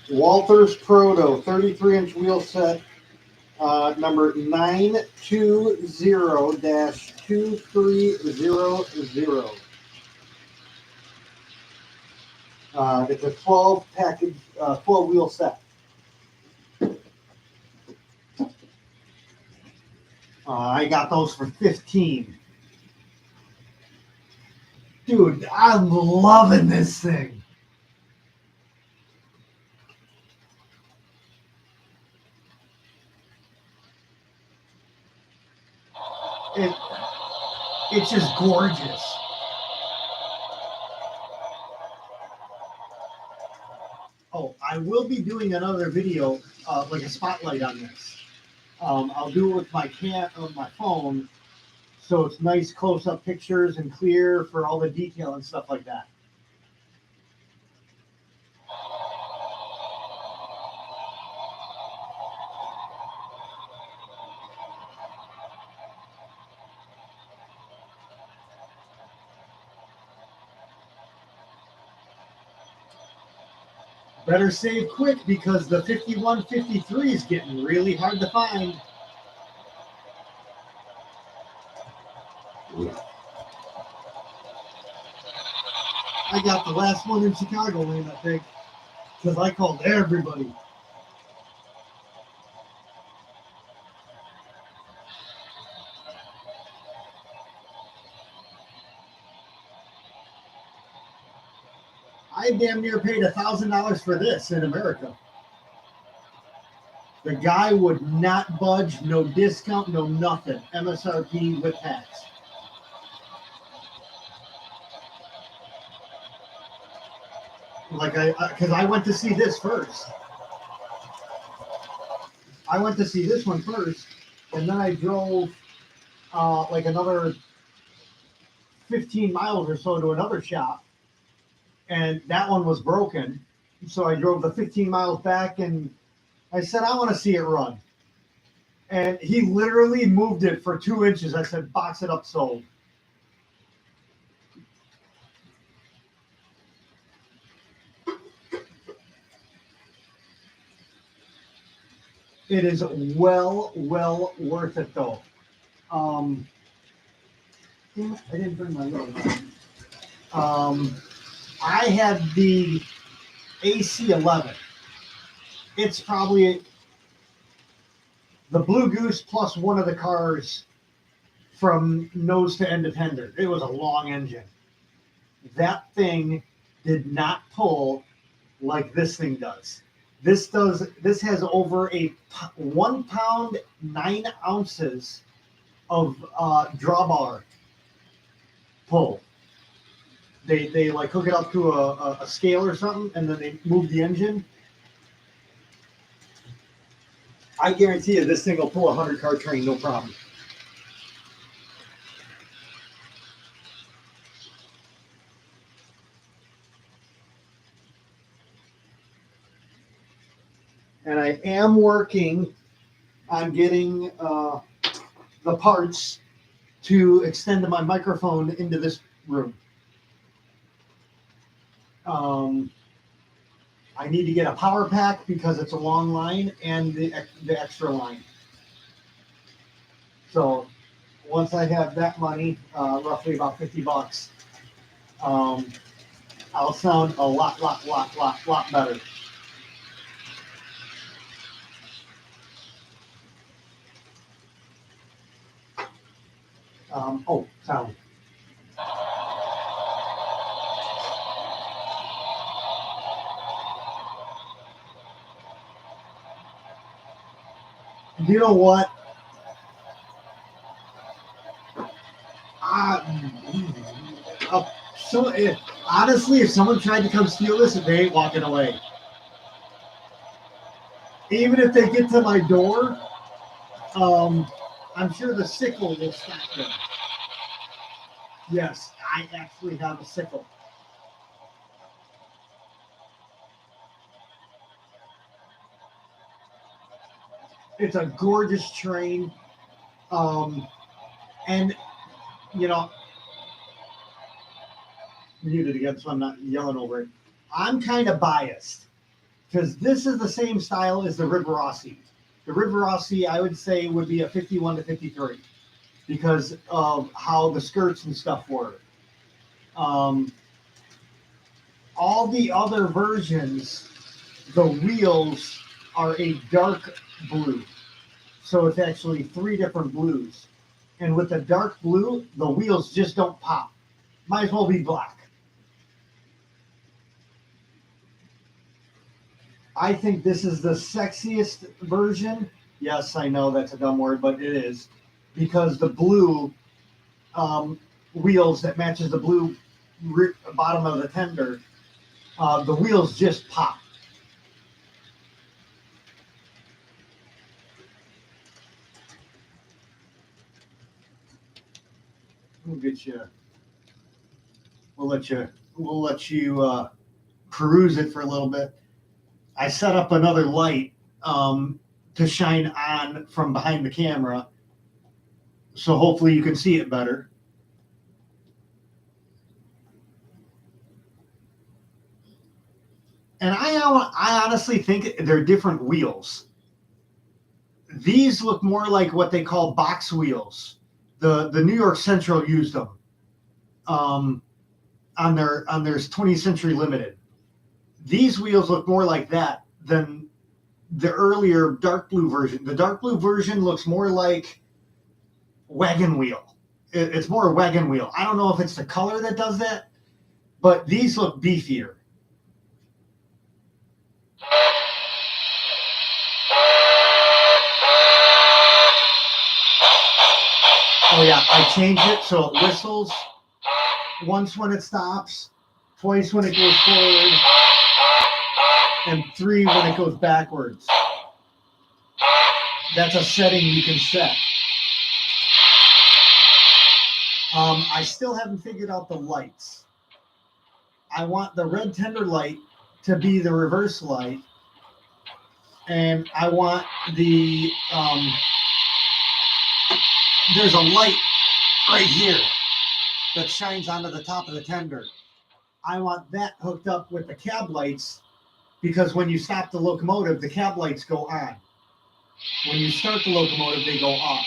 Walther's Proto 33-inch wheel set, number 920-2300. It's a 12 package, 12 wheel set. I got those for 15. Dude, I'm loving this thing. It's just gorgeous. Oh, I will be doing another video, like a spotlight on this. I'll do it with my my phone, so it's nice close-up pictures and clear for all the detail and stuff like that. Better save quick because the 5153 is getting really hard to find. I got the last one in Chicagoland, I think, because I called everybody. I damn near paid $1,000 for this in America. The guy would not budge, no discount, no nothing. MSRP with tax. Like because I went to see this first. I went to see this one first, and then I drove like another 15 miles or so to another shop, and that one was broken. So I drove the 15 miles back, and I said, I want to see it run. And he literally moved it for 2 inches. I said, box it up, sold. It is well worth it, though. I didn't bring my load. I had the AC-11. It's probably the Blue Goose plus one of the cars from nose to end of tender. It was a long engine. That thing did not pull like this thing does. This has over 1 pound 9 ounces of drawbar pull. They like hook it up to a scale or something, and then they move the engine. I guarantee you this thing will pull a 100-car train, no problem. And I am working on getting the parts to extend my microphone into this room. I need to get a power pack because it's a long line, and the extra line. So once I have that money, roughly about $50, I'll sound a lot better. Sound. You know what? Honestly, if someone tried to come steal this, they ain't walking away. Even if they get to my door, I'm sure the sickle will stop them. Yes, I actually have a sickle. It's a gorgeous train. And, you know, mute it again so I'm not yelling over it. I'm kind of biased because this is the same style as the Rivarossi. The Rivarossi, I would say, would be a 51 to 53 because of how the skirts and stuff were. All the other versions, the wheels are a dark blue. So it's actually three different blues. And with the dark blue, the wheels just don't pop. Might as well be black. I think this is the sexiest version. Yes, I know that's a dumb word, but it is. Because the blue wheels that matches the blue bottom of the tender, the wheels just pop. We'll get you. We'll let you. We'll let you peruse it for a little bit. I set up another light to shine on from behind the camera, so hopefully you can see it better. And I honestly think they're different wheels. These look more like what they call box wheels. The New York Central used them on their 20th Century Limited. These wheels look more like that than the earlier dark blue version. The dark blue version looks more like wagon wheel. It's more a wagon wheel. I don't know if it's the color that does that, but these look beefier. Oh yeah, I changed it so it whistles once when it stops, twice when it goes forward, and 3 when it goes backwards. That's a setting you can set. I still haven't figured out the lights. I want the red tender light to be the reverse light, and I want the there's a light right here that shines onto the top of the tender. I want that hooked up with the cab lights, because when you stop the locomotive, the cab lights go on. When you start the locomotive, they go off.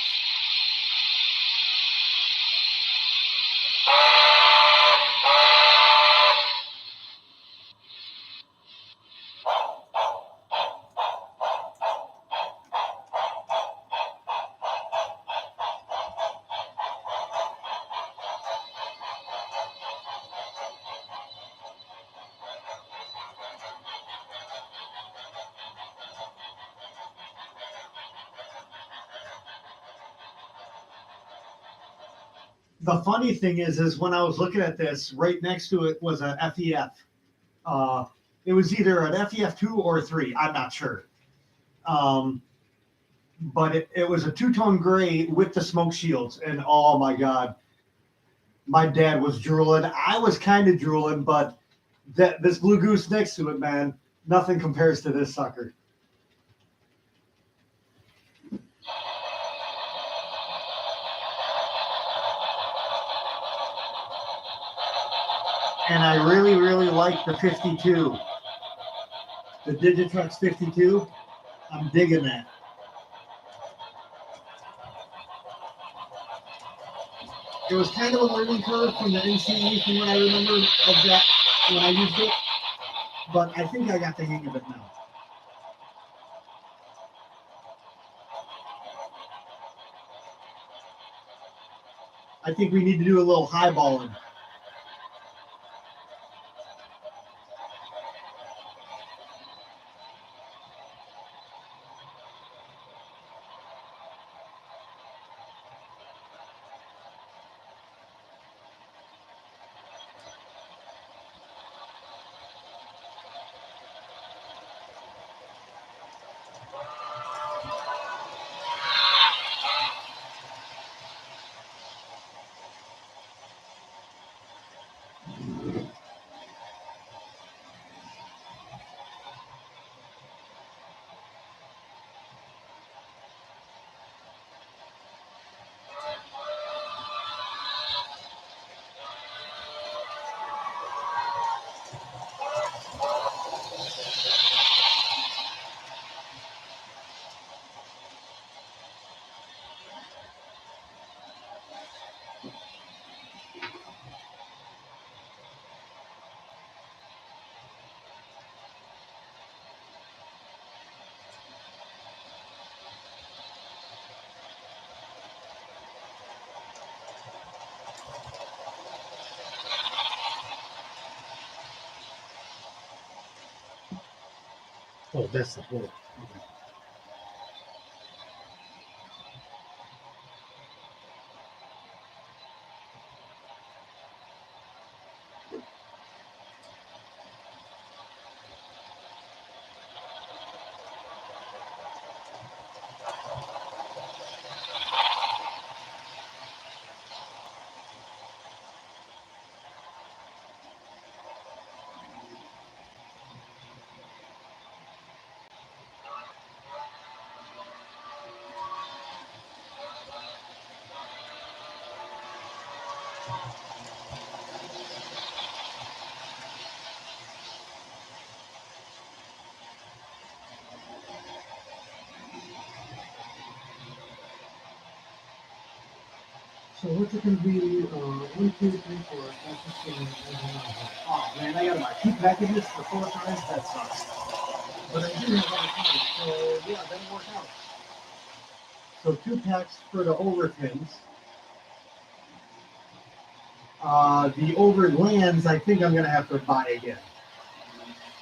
The funny thing is when I was looking at this, right next to it was a FEF. It was either an FEF2 or 3. I'm not sure. But it was a two-tone gray with the smoke shields. And oh my God, my dad was drooling. I was kind of drooling, but this Blue Goose next to it, man, nothing compares to this sucker. And I really, really like the 52. The Digitrex 52. I'm digging that. It was kind of a learning curve from the NCE from what I remember of that when I used it. But I think I got the hang of it now. I think we need to do a little highballing. Oh, that's the whole. Okay. So what's it going to be? 1, 2, 3, 4, 5, 6, 7, 8, 9, 10, 11. Oh man, I got about 2 packages for 4 times. That sucks. But I do have other times, so yeah, that'll work out. So 2 packs for the Overtons. The Overlands, I think I'm going to have to buy again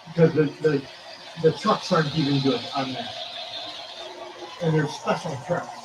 because the trucks aren't even good on that, and they're special trucks.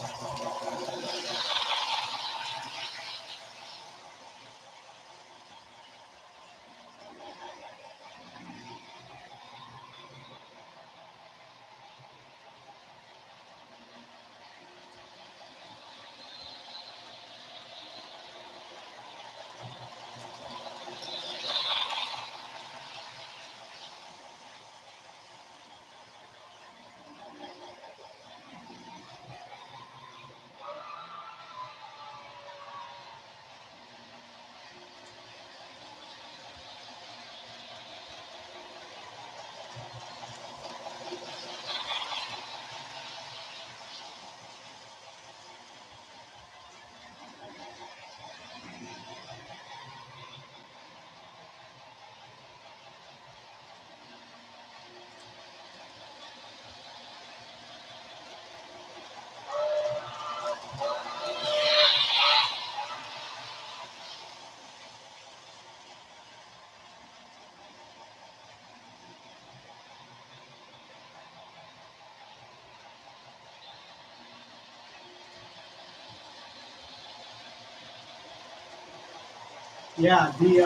Yeah, the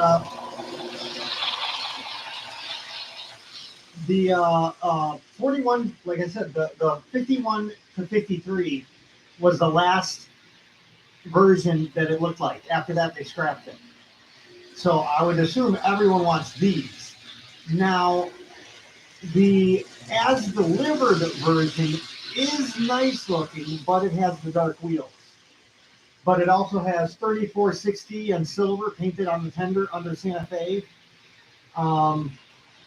41, like I said, the 51 to 53 was the last version that it looked like. After that, they scrapped it. So I would assume everyone wants these. Now, the as delivered version is nice looking, but it has the dark wheels. But it also has 3460 and silver painted on the tender under Santa Fe.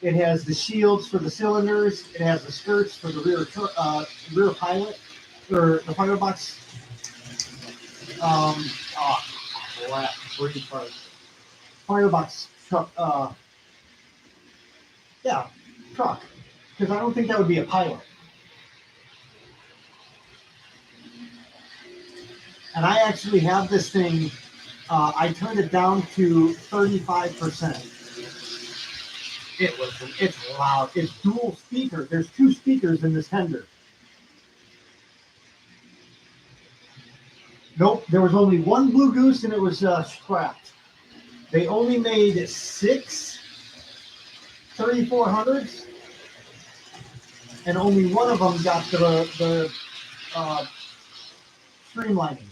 It has the shields for the cylinders. It has the skirts for the rear pilot or the firebox. Firebox truck. Yeah, truck. Because I don't think that would be a pilot. And I actually have this thing. I turned it down to 35%. It's loud. It's dual speaker. There's 2 speakers in this tender. Nope, there was only 1 Blue Goose and it was scrapped. They only made 6 3400s, and only one of them got the streamlining.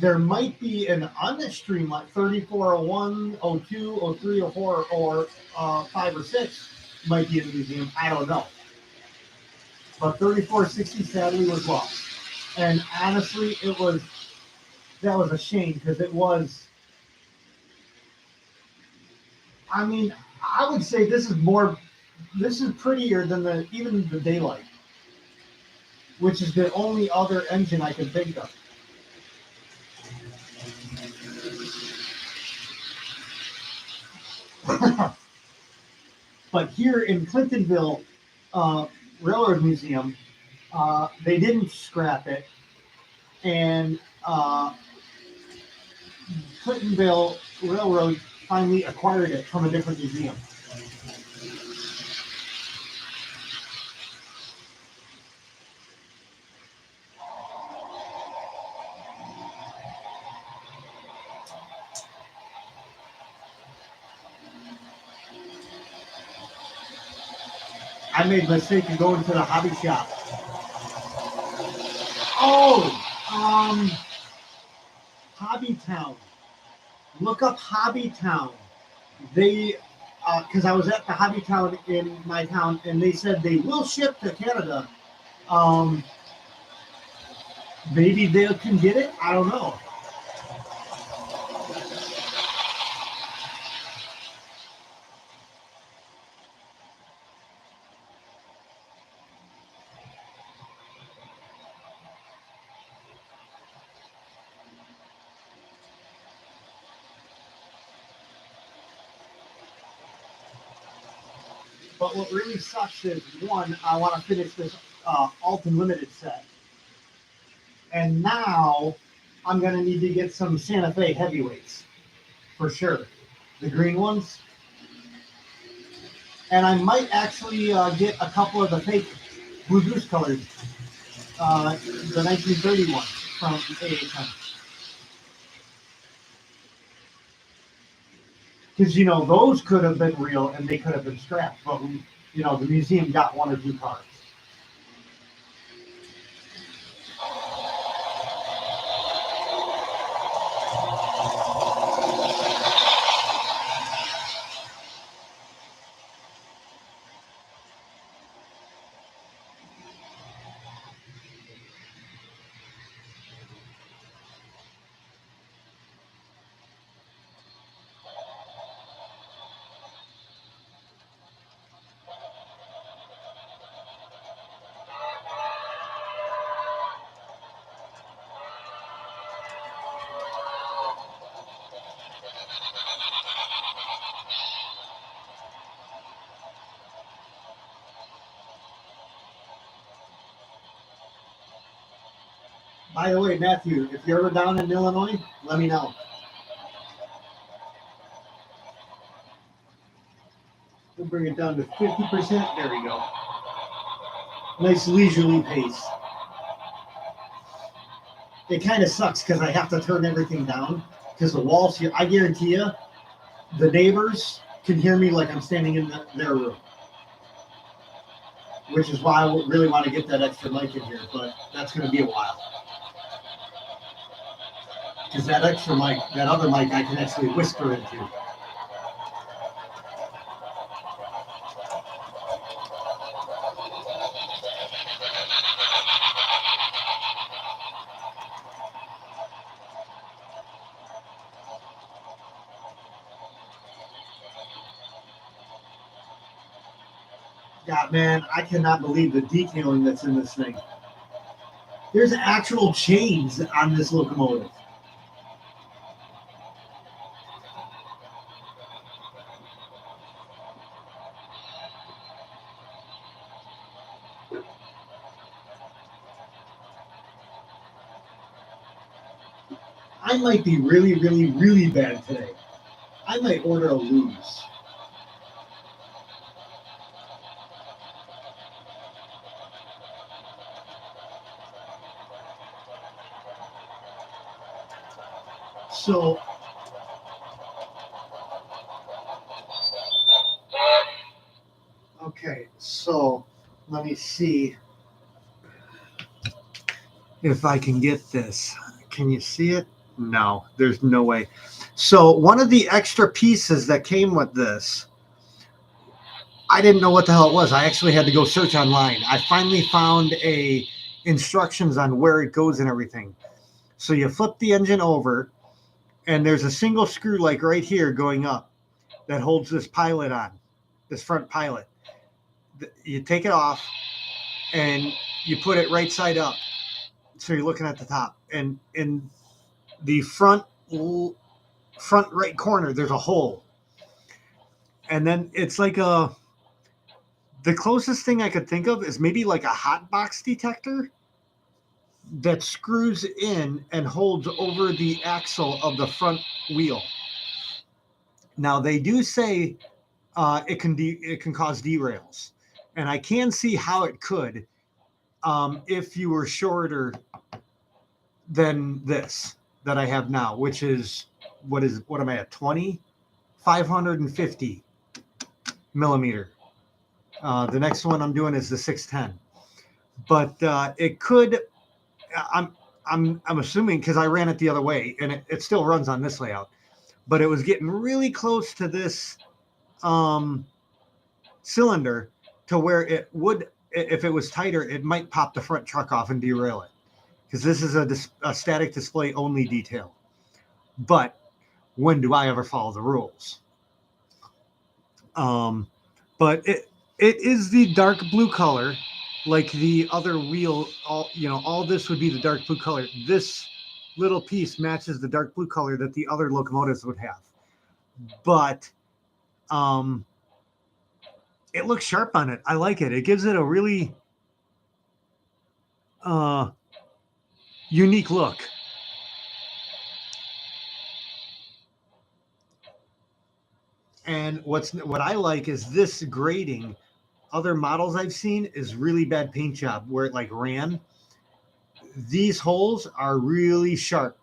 There might be an unstreamlined 3401, 02, 03, 04, or 5 or 6 might be in the museum. I don't know. But 3460 sadly was lost. And honestly, that was a shame because it was. I mean, I would say this is prettier than even the Daylight, which is the only other engine I can think of. But here in Clintonville Railroad Museum, they didn't scrap it, and Clintonville Railroad finally acquired it from a different museum. I made a mistake in going to the hobby shop. Oh, Hobby Town. Look up Hobby Town. They, because I was at the Hobby Town in my town, and they said they will ship to Canada. Maybe they can get it. I don't know. But what really sucks is, one, I want to finish this Alton Limited set. And now I'm going to need to get some Santa Fe heavyweights, for sure. The green ones. And I might actually get a couple of the fake Blue Goose colors. The 1930 one from AHM. Because, you know, those could have been real and they could have been scrapped. But, you know, the museum got one or two cards. By the way, Matthew, if you're ever down in Illinois, let me know. We'll bring it down to 50%. There we go. Nice leisurely pace. It kind of sucks because I have to turn everything down because the walls here, I guarantee you, the neighbors can hear me like I'm standing in their room. Which is why I really want to get that extra mic in here, but that's going to be a while. Because that extra mic, that other mic, I can actually whisper into. God, man, I cannot believe the detailing that's in this thing. There's actual chains on this locomotive. I might be really, really, really bad today. I might order a lose. So, okay, so let me see if I can get this. Can you see it? No, there's no way. So one of the extra pieces that came with this, I didn't know what the hell it was. I actually had to go search online. I finally found instructions on where it goes and everything. So you flip the engine over, and there's a single screw like right here going up that holds this pilot on, this front pilot. You take it off, and you put it right side up. So you're looking at the top. And in the front right corner, there's a hole. And then it's like the closest thing I could think of is maybe like a hot box detector that screws in and holds over the axle of the front wheel. Now they do say it can cause derails, and I can see how it could if you were shorter than this that I have now, which is what am I at 20 550 millimeter. The next one I'm doing is the 610, but it could. I'm I'm assuming because I ran it the other way and it still runs on this layout, but it was getting really close to this um, cylinder to where it would, if it was tighter, it might pop the front truck off and derail it because this is a static display only detail. But when do I ever follow the rules? Um, but it is the dark blue color, like the other wheel. All this would be the dark blue color. This little piece matches the dark blue color that the other locomotives would have. But um, it looks sharp on it. I like it. It gives it a really uh, unique look. And what I like is this grading. Other models I've seen is really bad paint job where it like ran. These holes are really sharp.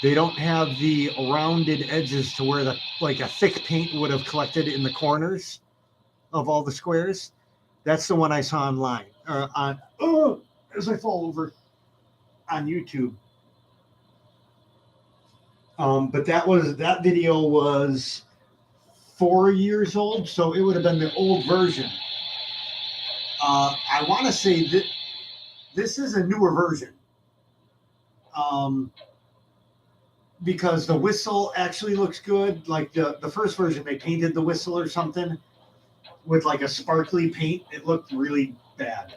They don't have the rounded edges to where the like a thick paint would have collected in the corners of all the squares. That's the one I saw online as I fall over on YouTube. But that video was 4 years old, so it would have been the old version. I want to say that this is a newer version. Because the whistle actually looks good. Like the first version, they painted the whistle or something with like a sparkly paint. It looked really bad.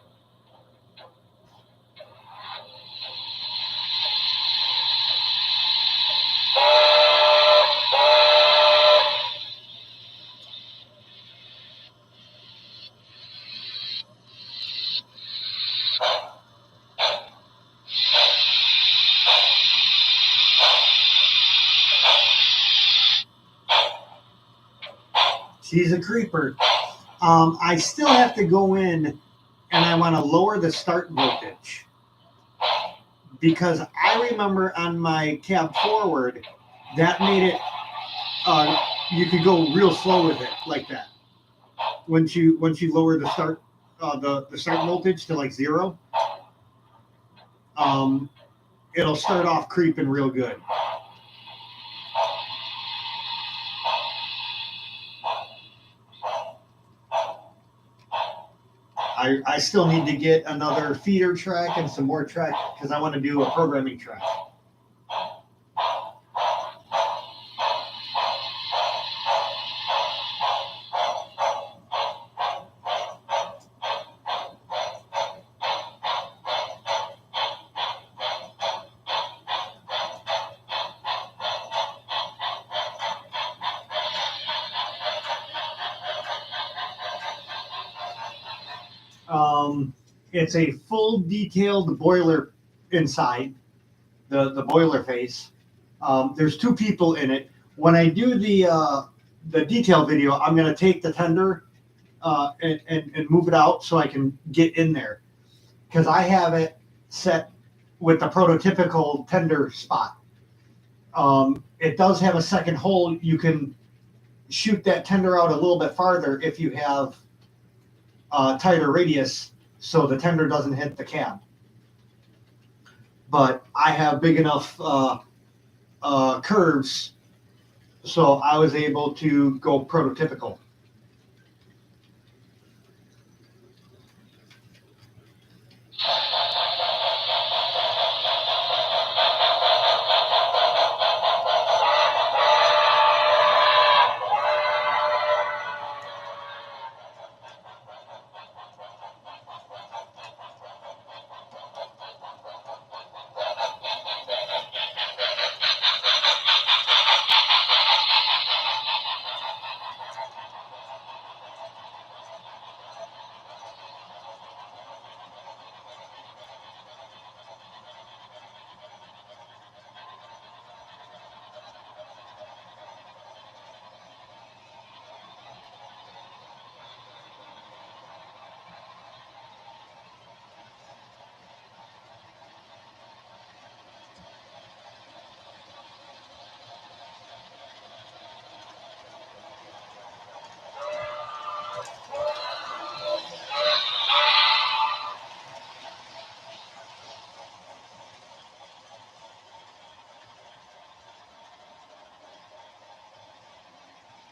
She's a creeper. I still have to go in and I want to lower the start voltage because I remember on my cab forward that made it you could go real slow with it like that. Once you lower the start the start voltage to like 0, it'll start off creeping real good. I still need to get another feeder track and some more track because I want to do a programming track. It's a full detailed boiler inside the boiler face. There's 2 people in it. When I do the detail video, I'm going to take the tender and move it out so I can get in there because I have it set with the prototypical tender spot. It does have a second hole. You can shoot that tender out a little bit farther if you have tighter radius so the tender doesn't hit the cab. But I have big enough curves, so I was able to go prototypical.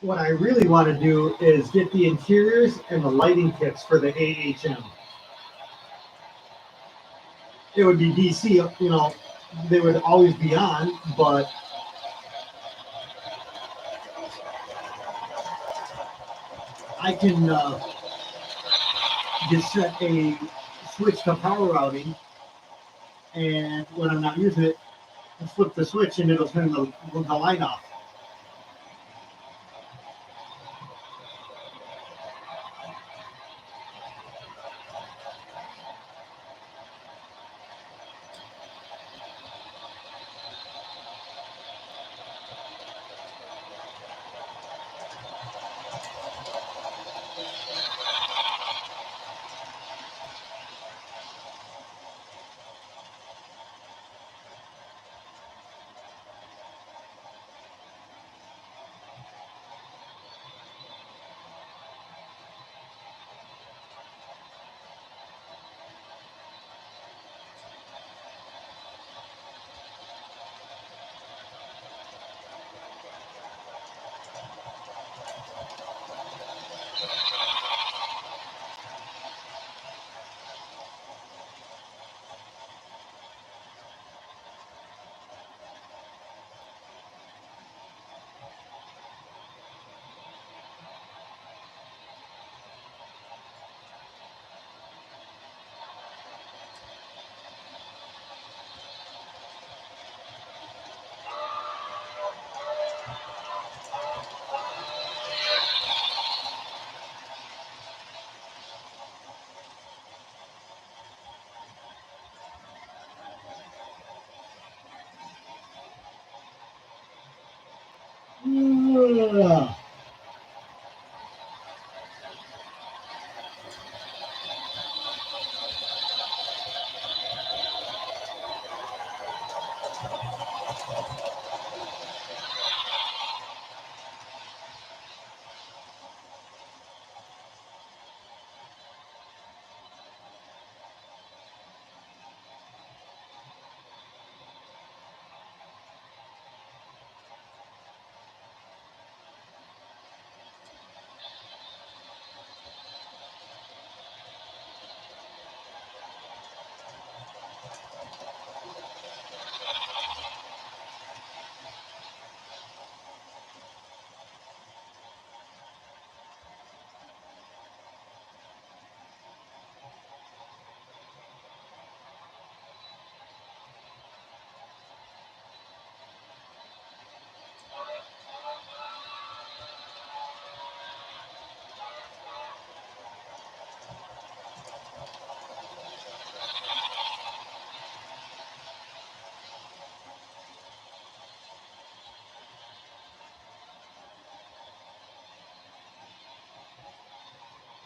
What I really want to do is get the interiors and the lighting kits for the AHM. It would be DC, they would always be on, but I can just set a switch to power routing, and when I'm not using it, flip the switch and it'll turn the line off. Ugh.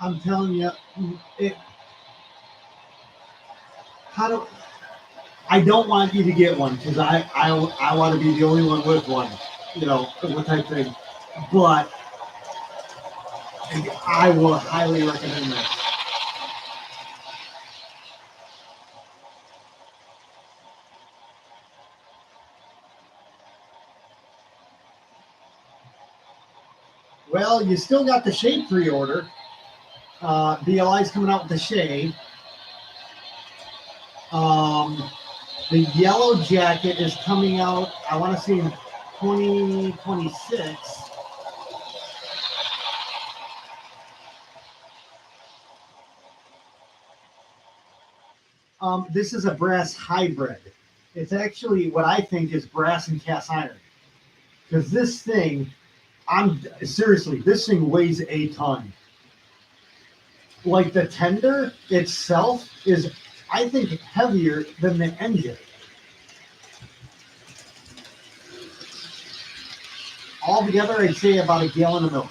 I'm telling you, it. How do I don't want you to get one because I want to be the only one with one, what type thing. But I will highly recommend this. Well, you still got the shade pre-order. BLI's coming out with the shade. The yellow jacket is coming out, I want to say in 2026. This is a brass hybrid. It's actually what I think is brass and cast iron. Because this thing, this thing weighs a ton. Like the tender itself is, I think, heavier than the engine. Altogether, I'd say about a gallon of milk.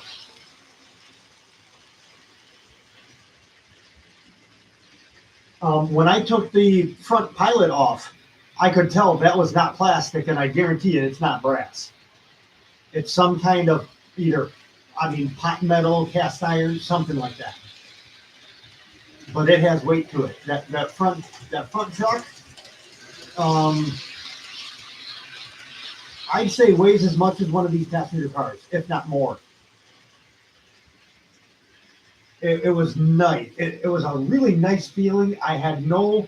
When I took the front pilot off, I could tell that was not plastic, and I guarantee you it's not brass. It's some kind of pot metal, cast iron, something like that. But it has weight to it. That front truck, I'd say weighs as much as one of these passenger cars, if not more. It was nice. It was a really nice feeling. I had no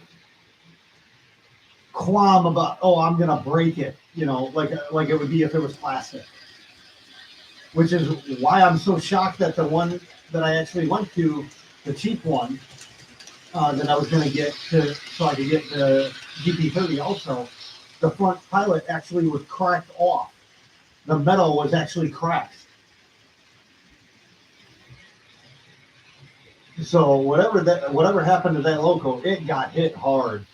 qualm about, oh, I'm gonna break it, like it would be if it was plastic. Which is why I'm so shocked that the one that I actually went to, the cheap one, that I was gonna get so I could get the GP30 also, the front pilot actually was cracked off. The metal was actually cracked. So whatever happened to that loco, it got hit hard.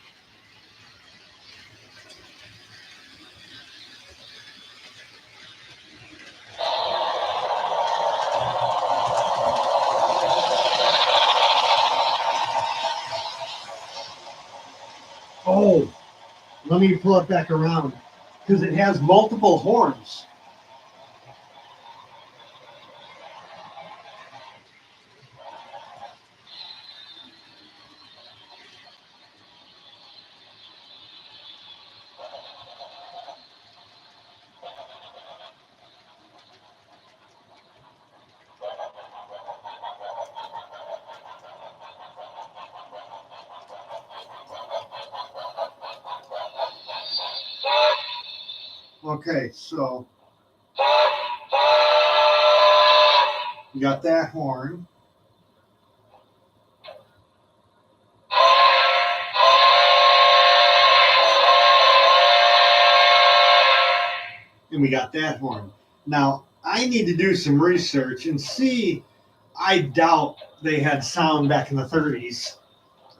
Oh, let me pull it back around because it has multiple horns. Okay, so you got that horn. And we got that horn. Now, I need to do some research and see. I doubt they had sound back in the 30s,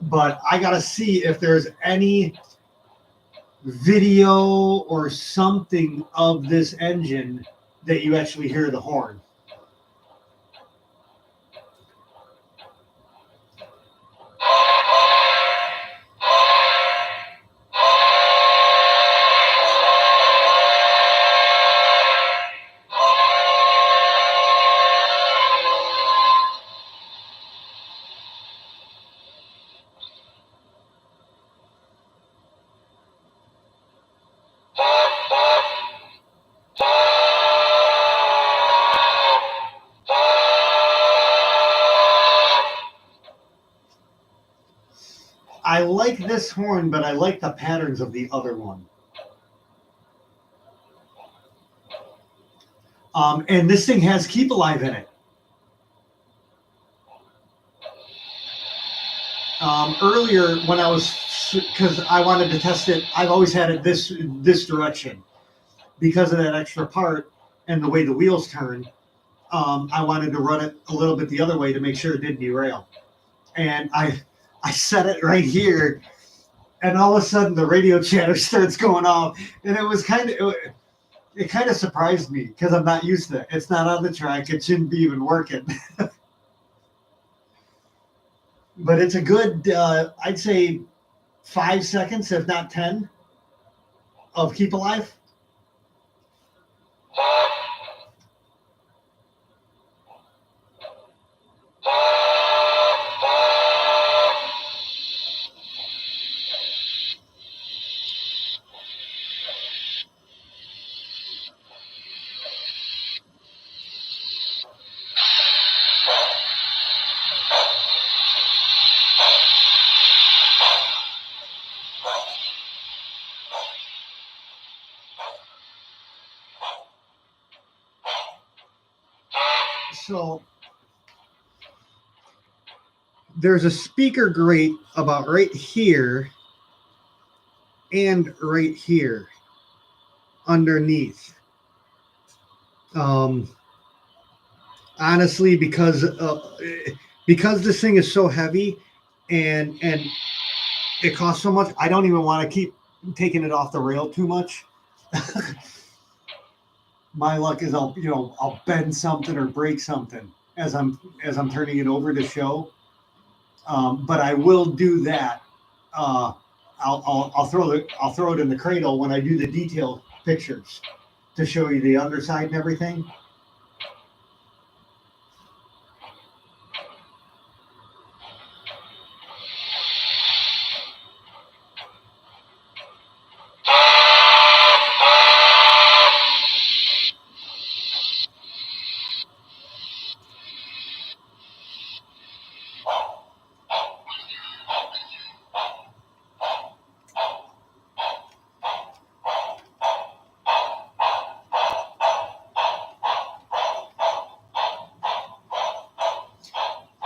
but I got to see if there's any video or something of this engine that you actually hear the horn. I like this horn, but I like the patterns of the other one. And this thing has Keep Alive in it. Earlier, when I was, because I wanted to test it, I've always had it this direction because of that extra part and the way the wheels turn. I wanted to run it a little bit the other way to make sure it didn't derail. And I set it right here, and all of a sudden the radio chatter starts going off, and it kind of surprised me because I'm not used to it. It's not on the track. It shouldn't be even working. But it's a good, I'd say, 5 seconds, if not 10, of Keep Alive. So there's a speaker grate about right here and right here underneath. Honestly, because this thing is so heavy and it costs so much, I don't even want to keep taking it off the rail too much. My luck is I'll bend something or break something as I'm turning it over to show. But I will do that. I'll throw it in the cradle when I do the detail pictures to show you the underside and everything.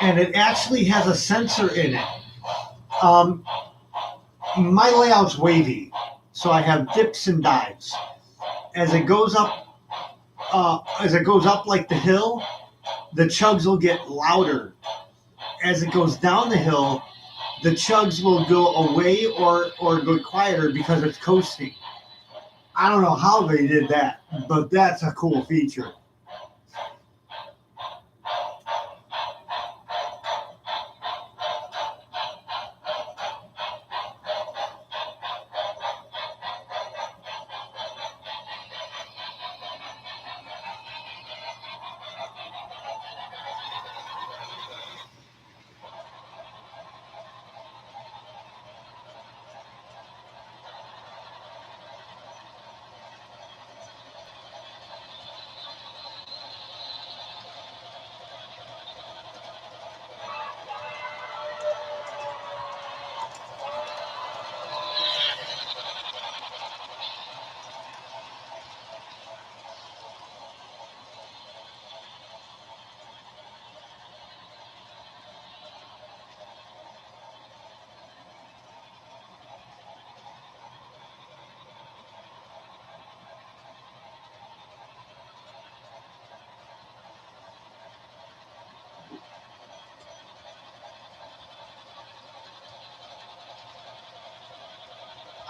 and it actually has a sensor in it. Um, my layout's wavy, so I have dips and dives. As it goes up, like the hill, the chugs will get louder. As it goes down the hill, the chugs will go away or go quieter because it's coasting. I don't know how they did that, but that's a cool feature.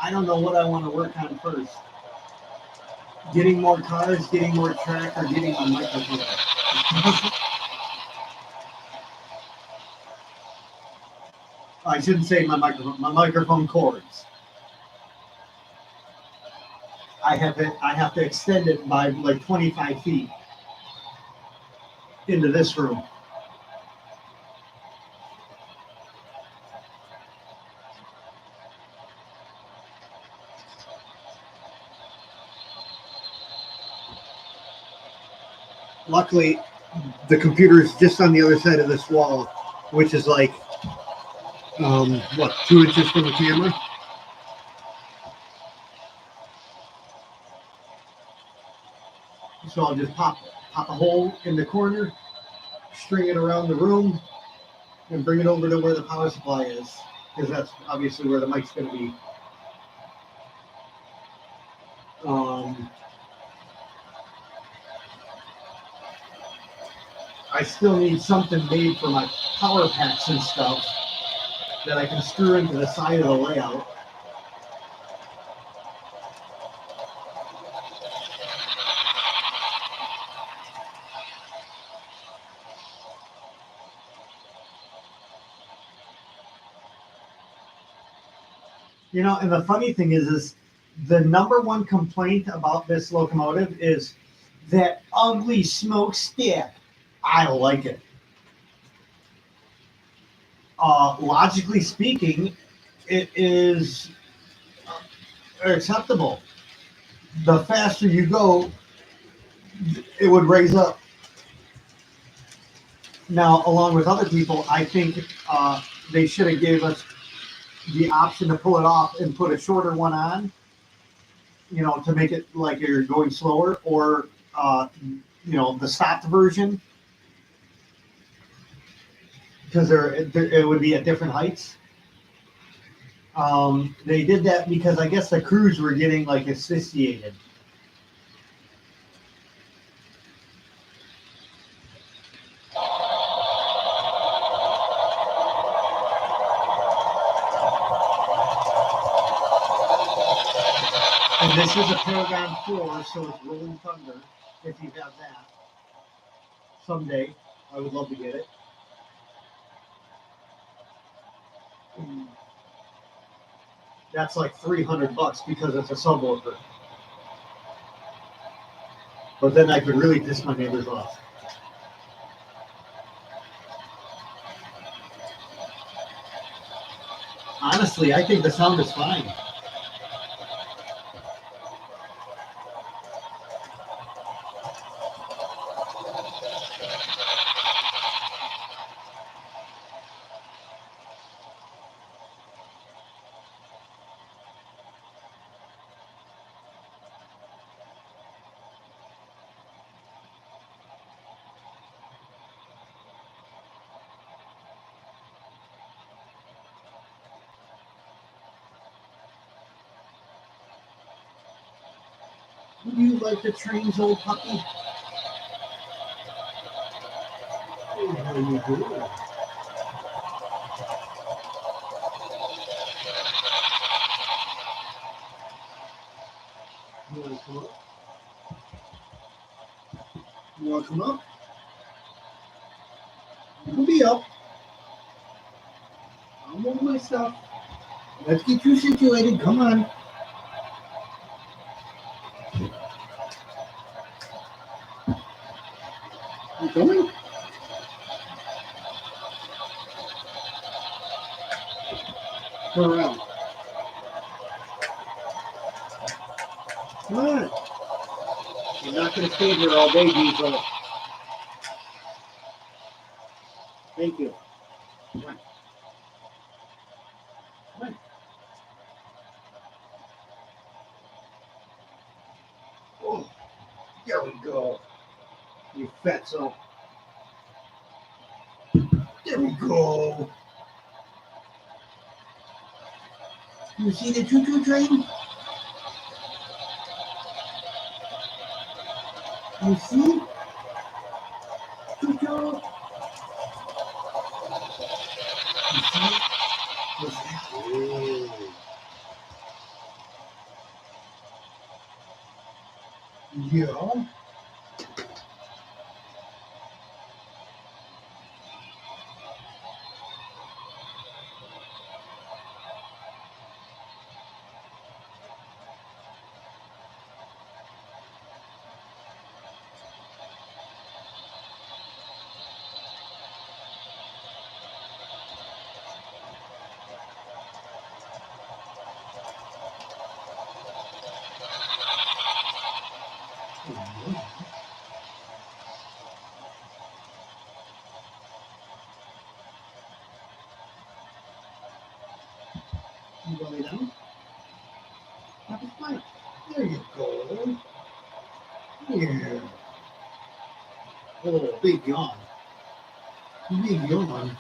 I don't know what I want to work on first. Getting more cars, getting more track, or getting my microphone. I shouldn't say my microphone. My microphone cords. I have to extend it by like 25 feet into this room. Luckily, the computer is just on the other side of this wall, which is like, 2 inches from the camera. So I'll just pop a hole in the corner, string it around the room, and bring it over to where the power supply is, because that's obviously where the mic's going to be. I still need something made for my power packs and stuff that I can screw into the side of the layout. You know, and the funny thing is the number one complaint about this locomotive is that ugly smokestack. I don't like it. Logically speaking, it is acceptable. The faster you go, it would raise up. Now, along with other people, I think they should have gave us the option to pull it off and put a shorter one on, to make it like you're going slower, or the stopped version, because it would be at different heights. They did that because I guess the crews were getting like asphyxiated. And this is a Paragon 4, so it's Rolling Thunder, if you have that. Someday, I would love to get it. That's like $300 because it's a subwoofer. But then I could really piss my neighbors off. Honestly, I think the sound is fine. Would you like to train old puppy? Oh, how you doing? You want to come up? You want to come up? You can be up. I'll move my stuff. Let's get you situated. Come on. You coming? Turn around. Come on. You're not going to stay here all day, Diesel. Thank you. Come on. Come on. Oh, there we go. You fatso. There we go. You see the choo-choo train? You see? Choo-choo. You see? What's that? Oh. Yeah. You go lay down. Have a fight. There you go. Yeah. Oh, big yawn. Big yawn.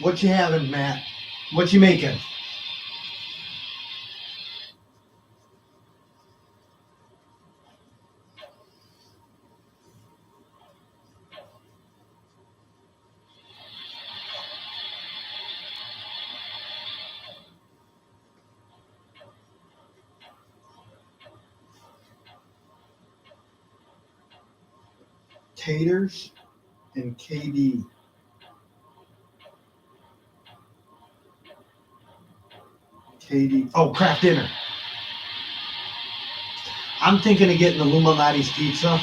What you having, Matt? What you making? Taters and KD. KD. Oh, craft dinner. I'm thinking of getting Illuminati's pizza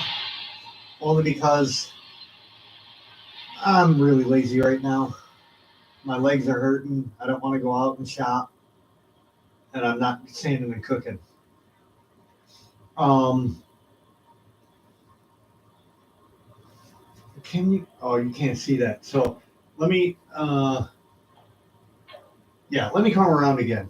only because I'm really lazy right now. My legs are hurting. I don't want to go out and shop, and I'm not standing and cooking. Can you? Oh, you can't see that. So let me. Yeah, let me come around again.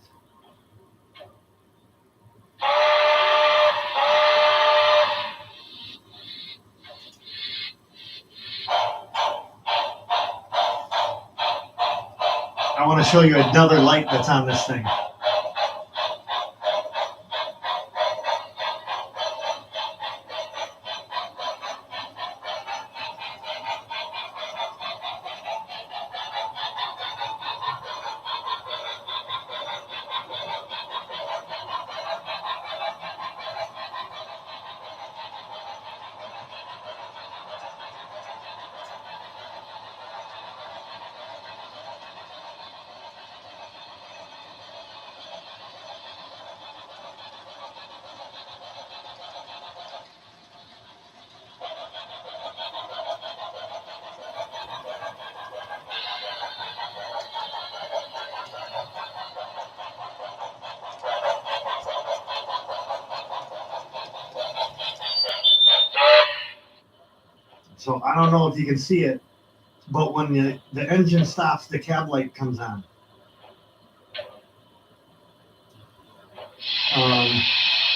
I want to show you another light that's on this thing. So I don't know if you can see it, but when the engine stops, the cab light comes on.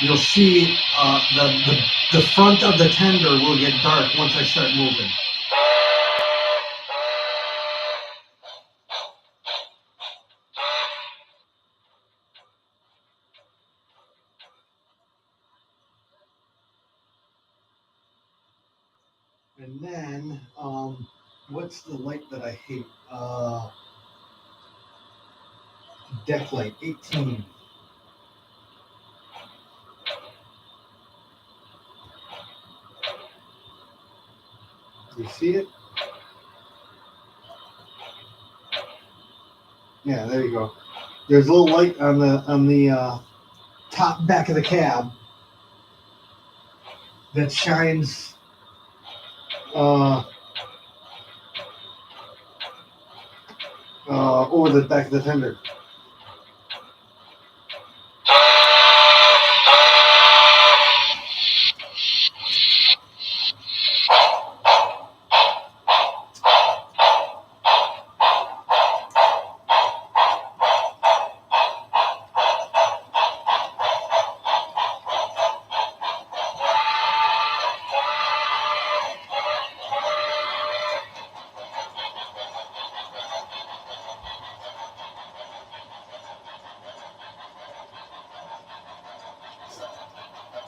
You'll see the front of the tender will get dark once I start moving. And then, what's the light that I hate? Deck light, 18. You see it? Yeah, there you go. There's a little light on the top back of the cab that shines over the back of the tender.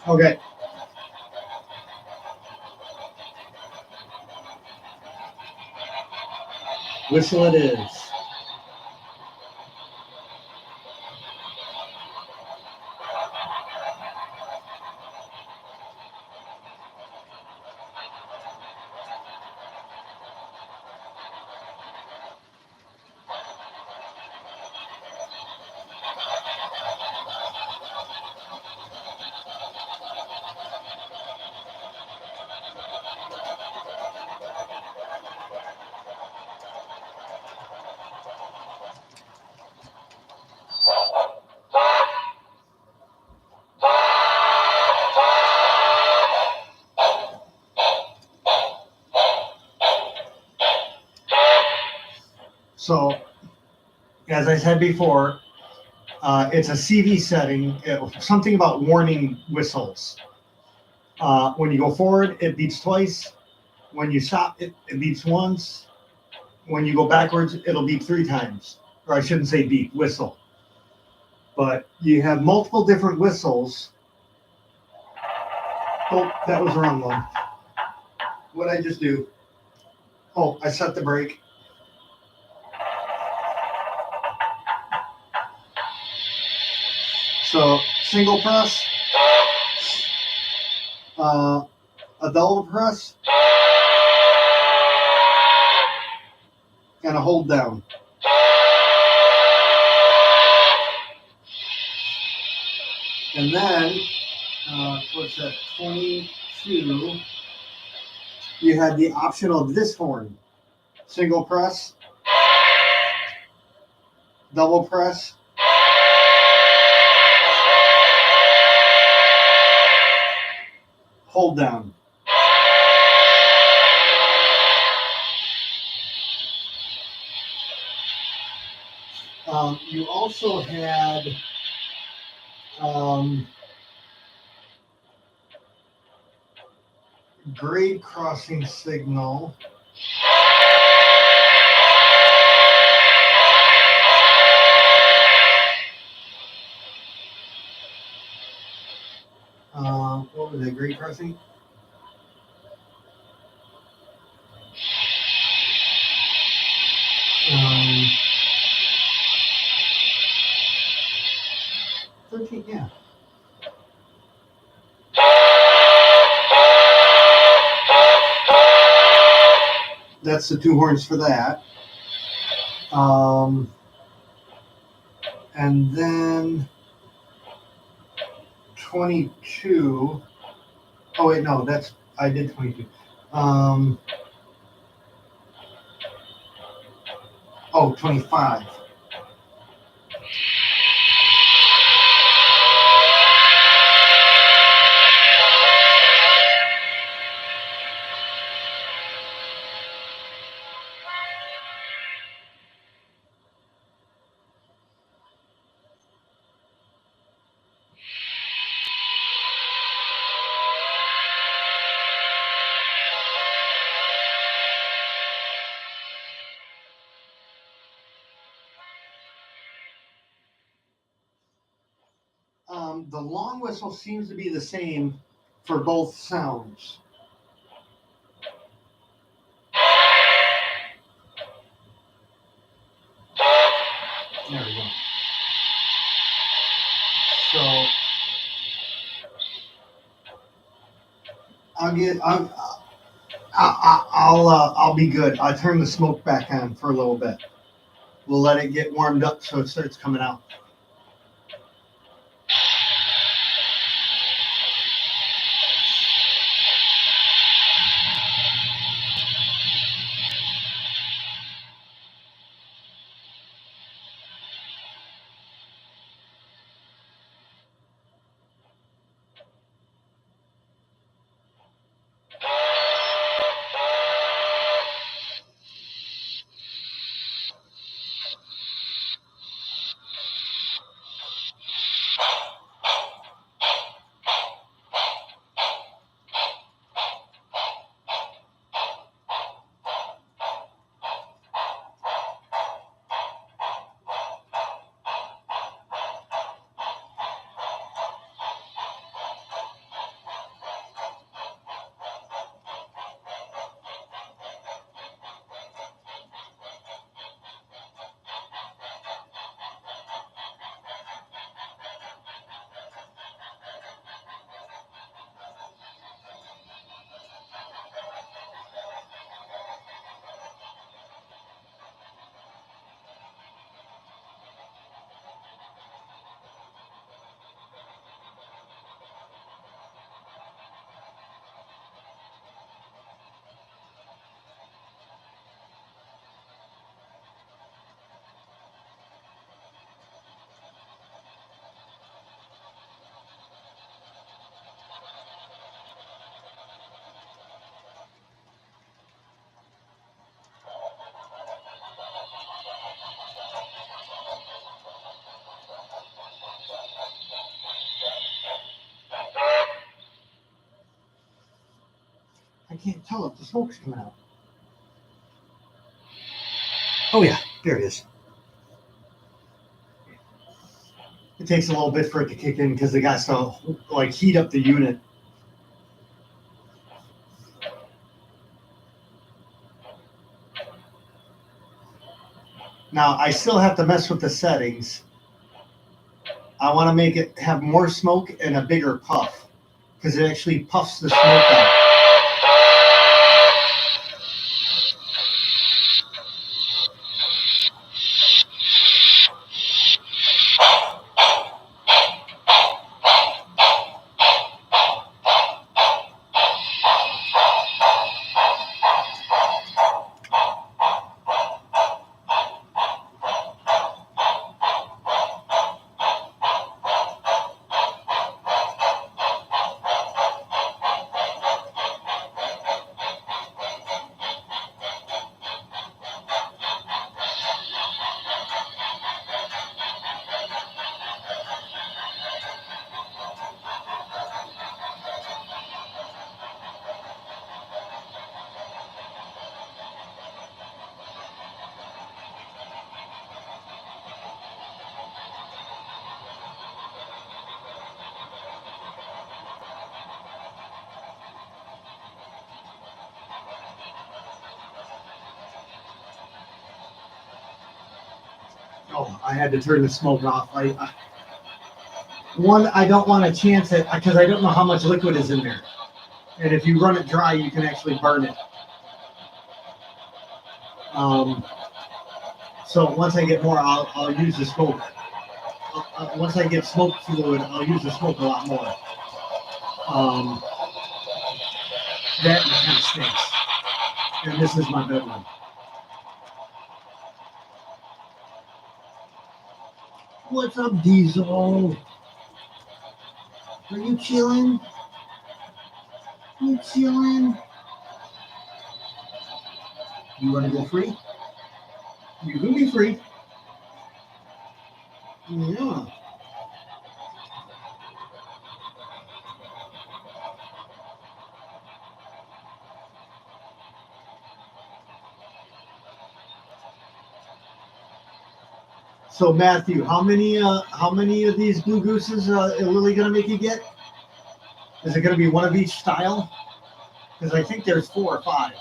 Okay. Whistle it is. So, as I said before, it's a CV setting, something about warning whistles. When you go forward, it beeps twice. When you stop, it beeps once. When you go backwards, it'll beep 3 times. Or I shouldn't say beep, whistle. But you have multiple different whistles. Oh, that was the wrong one. What did I just do? Oh, I set the brake. So single press, a double press, and a hold down. And then, what's that, 22, you had the option of this horn. Single press, double press, hold down. You also had grade crossing signal. What was it, grade crossing? Um, 13, yeah. That's the 2 horns for that. And then 22. Oh wait, no, I did 22. 25. The long whistle seems to be the same for both sounds. There we go. So I'll be good. I'll turn the smoke back on for a little bit. We'll let it get warmed up so it starts coming out. I can't tell if the smoke's coming out. Oh yeah, there it is. It takes a little bit for it to kick in because they got to like heat up the unit. Now I still have to mess with the settings. I want to make it have more smoke and a bigger puff because it actually puffs the smoke out. Oh, I had to turn the smoke off. I don't want to chance it because I don't know how much liquid is in there. And if you run it dry, you can actually burn it. So once I get more, I'll use the smoke. Once I get smoke fluid, I'll use the smoke a lot more. That kind of stinks. And this is my bedroom. What's up, Diesel? Are you chilling? You chilling? You want to go free? You can be free. Yeah. So Matthew, how many of these blue gooses are Lily gonna make you get? Is it gonna be one of each style? Because I think there's 4 or 5.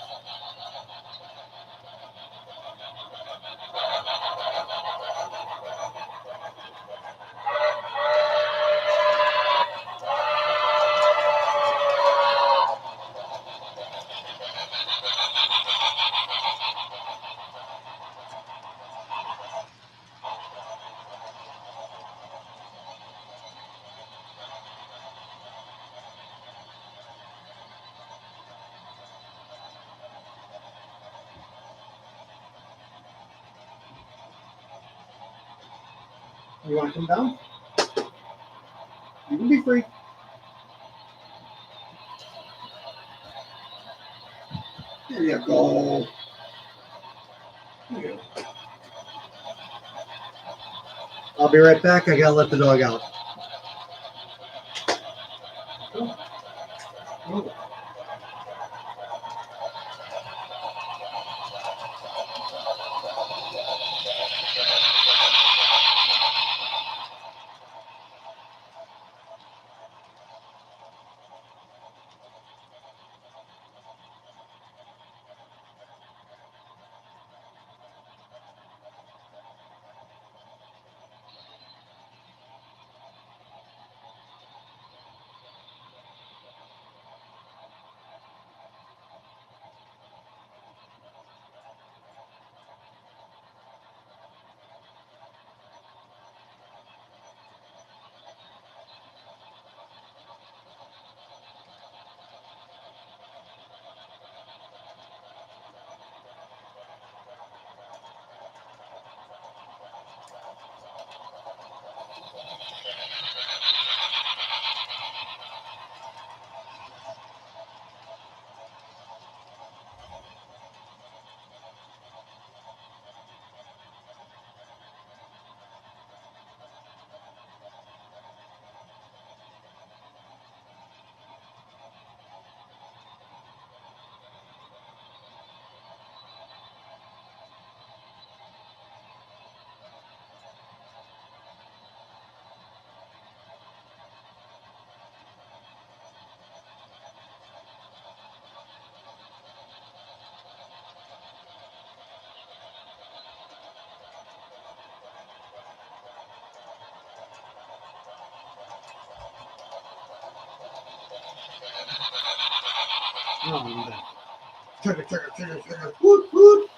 You want to come down? You can be free. There you go. There you go. I'll be right back. I gotta let the dog out. Oh. Oh. Oh, trigger. Woot, woot.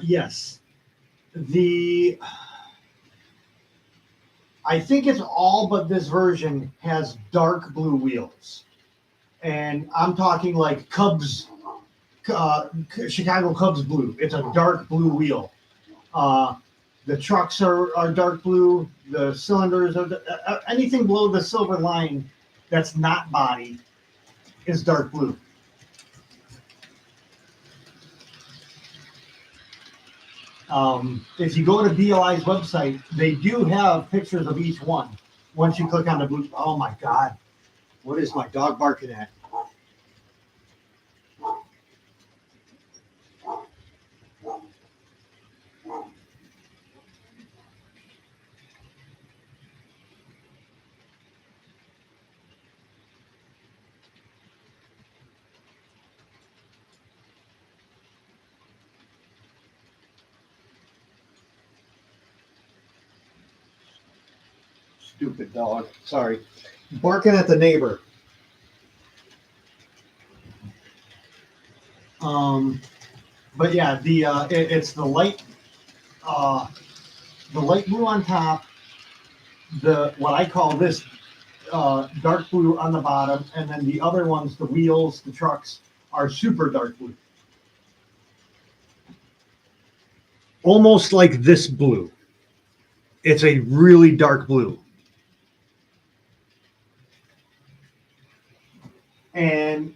Yes. I think it's all but this version has dark blue wheels. And I'm talking like Cubs, Chicago Cubs blue. It's a dark blue wheel. Uh, the trucks are dark blue. The cylinders are anything below the silver line that's not body is dark blue. If you go to BLI's website, they do have pictures of each one. Once you click on the blue, oh my God, what is my dog barking at? Stupid dog. Sorry. Barking at the neighbor. But yeah, it's the light blue on top, the what I call this dark blue on the bottom, and then the other ones, the wheels, the trucks, are super dark blue. Almost like this blue. It's a really dark blue. And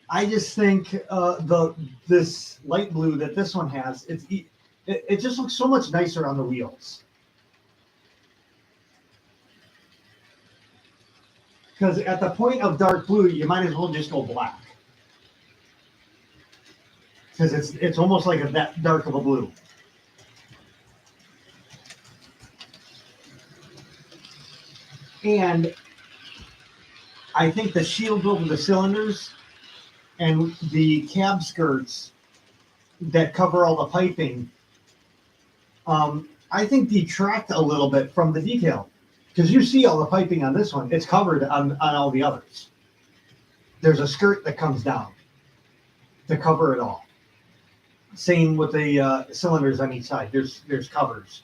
I just think this light blue that this one has, it just looks so much nicer on the wheels. Because at the point of dark blue, you might as well just go black. Because it's almost like that dark of a blue. And I think the shield over the cylinders and the cab skirts that cover all the piping, I think detract a little bit from the detail. Because you see all the piping on this one, it's covered on all the others. There's a skirt that comes down to cover it all. Same with the cylinders on each side. There's covers.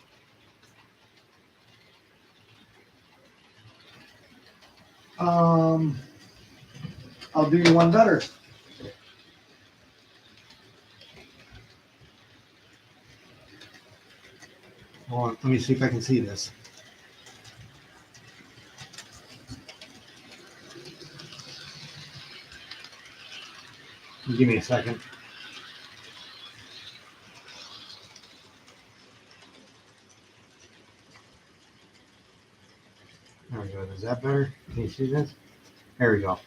I'll do you one better. Hold on, let me see if I can see this. Give me a second. There we go. Is that better? Can you see this? There we go.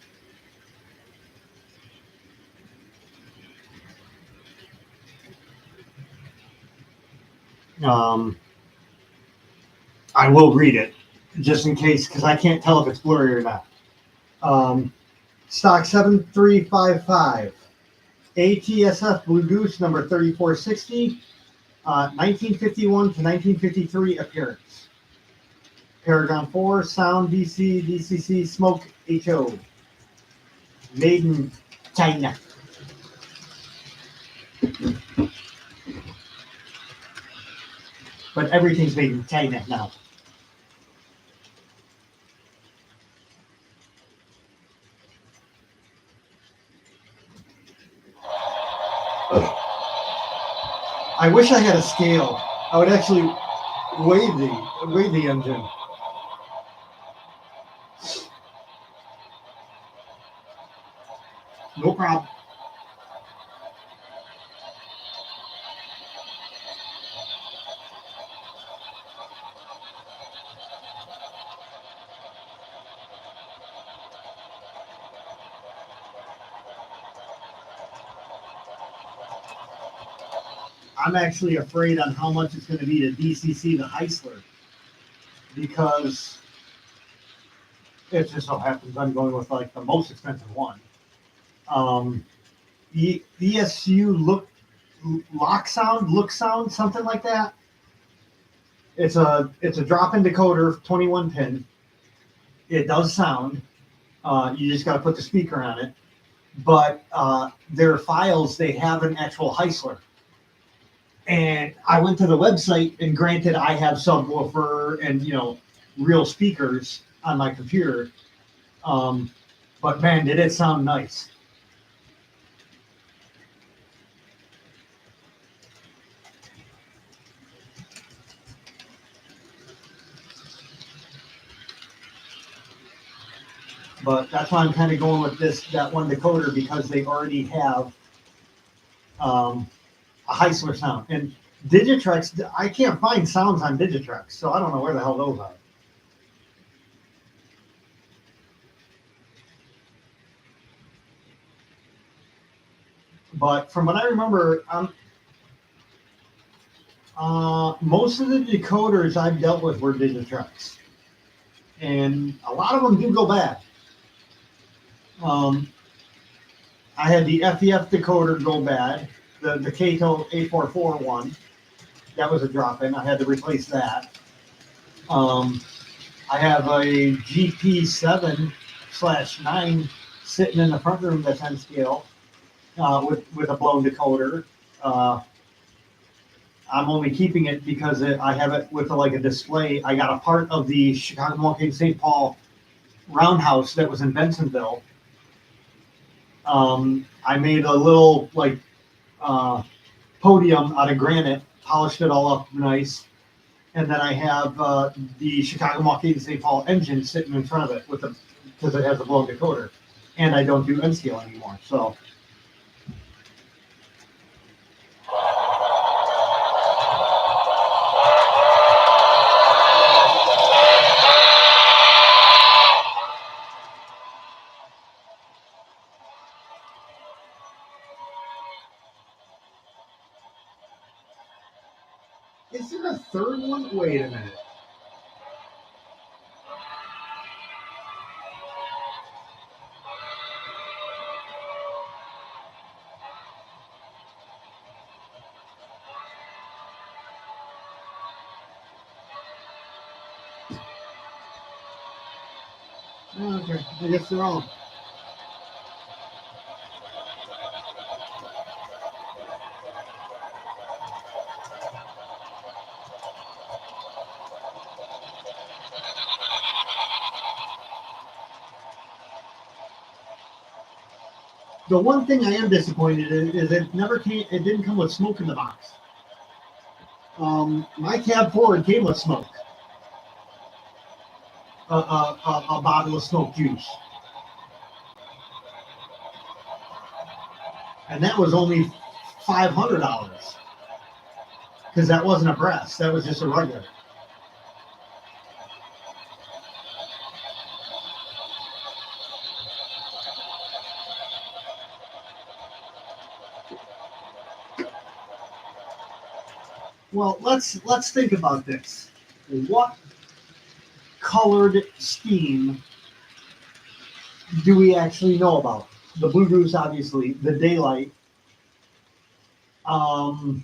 I will read it just in case because I can't tell if it's blurry or not. Stock 7355, ATSF Blue Goose number 3460, 1951 to 1953 appearance. Paragon 4, Sound DC, DCC, Smoke HO. Made in China. But everything's made in China now. I wish I had a scale. I would actually weigh the engine. No problem. I'm actually afraid on how much it's going to be to DCC the Heisler because it just so happens I'm going with like the most expensive one. ESU look sound, something like that. It's a drop-in decoder, 21 pin. It does sound. You just got to put the speaker on it. But their files, they have an actual Heisler. And I went to the website, and granted, I have subwoofer and real speakers on my computer. But man, did it sound nice. But that's why I'm kind of going with that one decoder, because they already have a Heisler sound. And Digitrex, I can't find sounds on Digitrex, so I don't know where the hell those are. But from what I remember, most of the decoders I've dealt with were Digitrex. And a lot of them do go bad. I had the FEF decoder go bad, the Kato 844 one. That was a drop-in. I had to replace that. I have a GP7/9 sitting in the front room that's on scale with a blown decoder. I'm only keeping it because I have it with like a display. I got a part of the Chicago Milwaukee St. Paul roundhouse that was in Bensonville. I made a little podium out of granite, polished it all up nice, and then I have the Chicago Milwaukee St. Paul engine sitting in front of it because it has a blown decoder, and I don't do N scale anymore. So. Is there a third one? Wait a minute. Okay, I guess they're all. The one thing I am disappointed in is it never came. It didn't come with smoke in the box. My cab forward came with smoke. A bottle of smoke juice, and that was only $500 because that wasn't a breast. That was just a regular. Well, let's think about this. What colored steam do we actually know about? The Blue Goose, obviously, the Daylight, the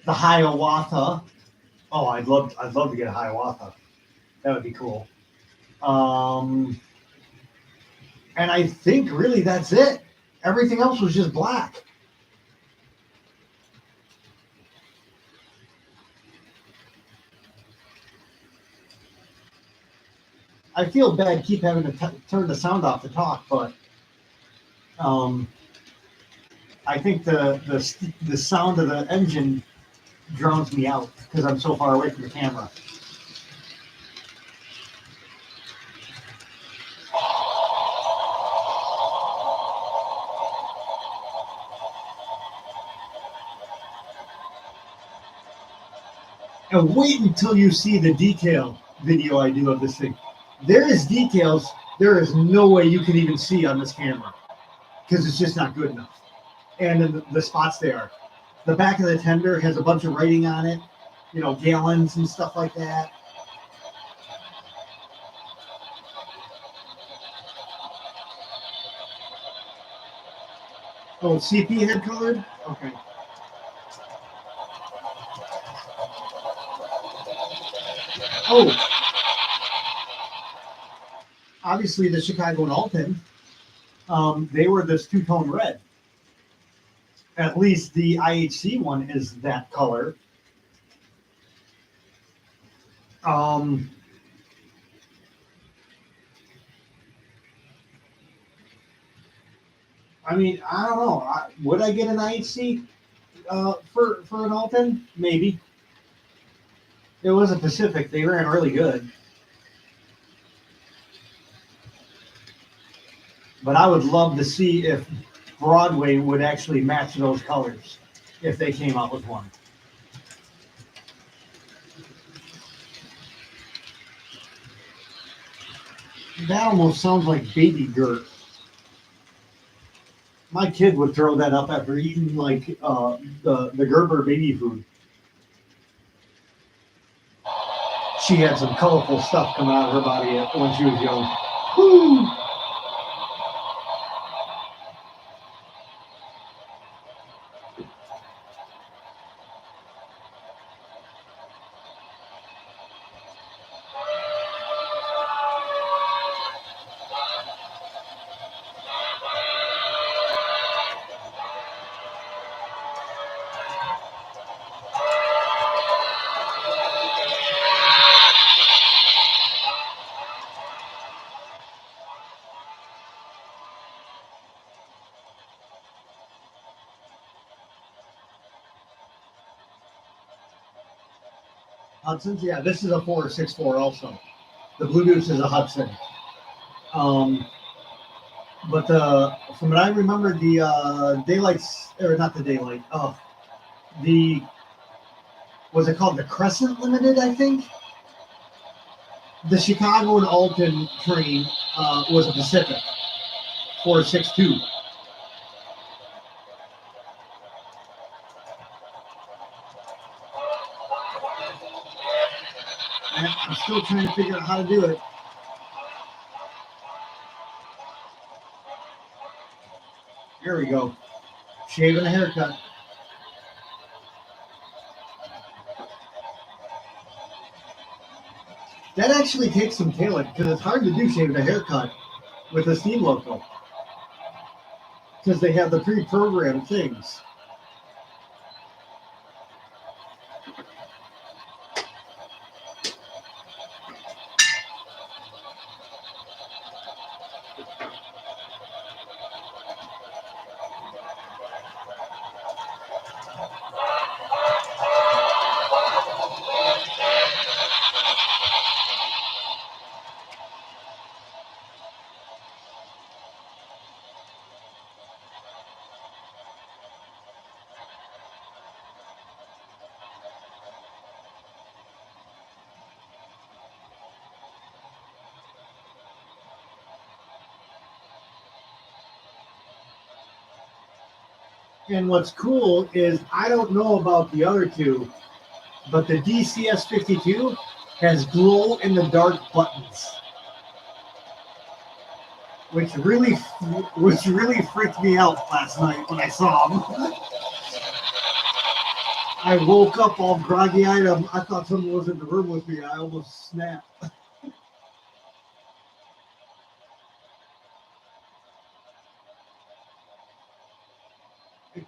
Hiawatha. Oh, I'd love to get a Hiawatha. That would be cool. And I think really that's it. Everything else was just black. I feel bad keep having to turn the sound off to talk, but I think the sound of the engine drowns me out because I'm so far away from the camera. And wait until you see the detail video I do of this thing. There is details there is no way you can even see on this camera because it's just not good enough. And then the spots there. The back of the tender has a bunch of writing on it, gallons and stuff like that. Oh, CP head colored? Okay. Oh, obviously the Chicago and Alton, they were this two-tone red. At least the IHC one is that color. Um, I mean, I don't know. Would I get an IHC for an Alton? Maybe. It was a Pacific. They ran really good. But I would love to see if Broadway would actually match those colors if they came out with one. That almost sounds like baby dirt. My kid would throw that up after eating like the Gerber baby food. She had some colorful stuff coming out of her body when she was young. Woo! Hudson's, yeah, this is a 464 also. The Blue Deuce is a Hudson. Um, but from what I remember, the daylights or not the daylight. Oh, the was it called the Crescent Limited? I think the Chicago and Alton train was a Pacific 462. I'm still trying to figure out how to do it. There we go. Shave and a haircut. That actually takes some talent because it's hard to do shave and a haircut with a Steam loco because they have the pre-programmed things. And what's cool is I don't know about the other two, but the DCS 52 has glow in the dark buttons, which really freaked me out last night when I saw them. I woke up all groggy-eyed. I thought someone was in the room with me. I almost snapped.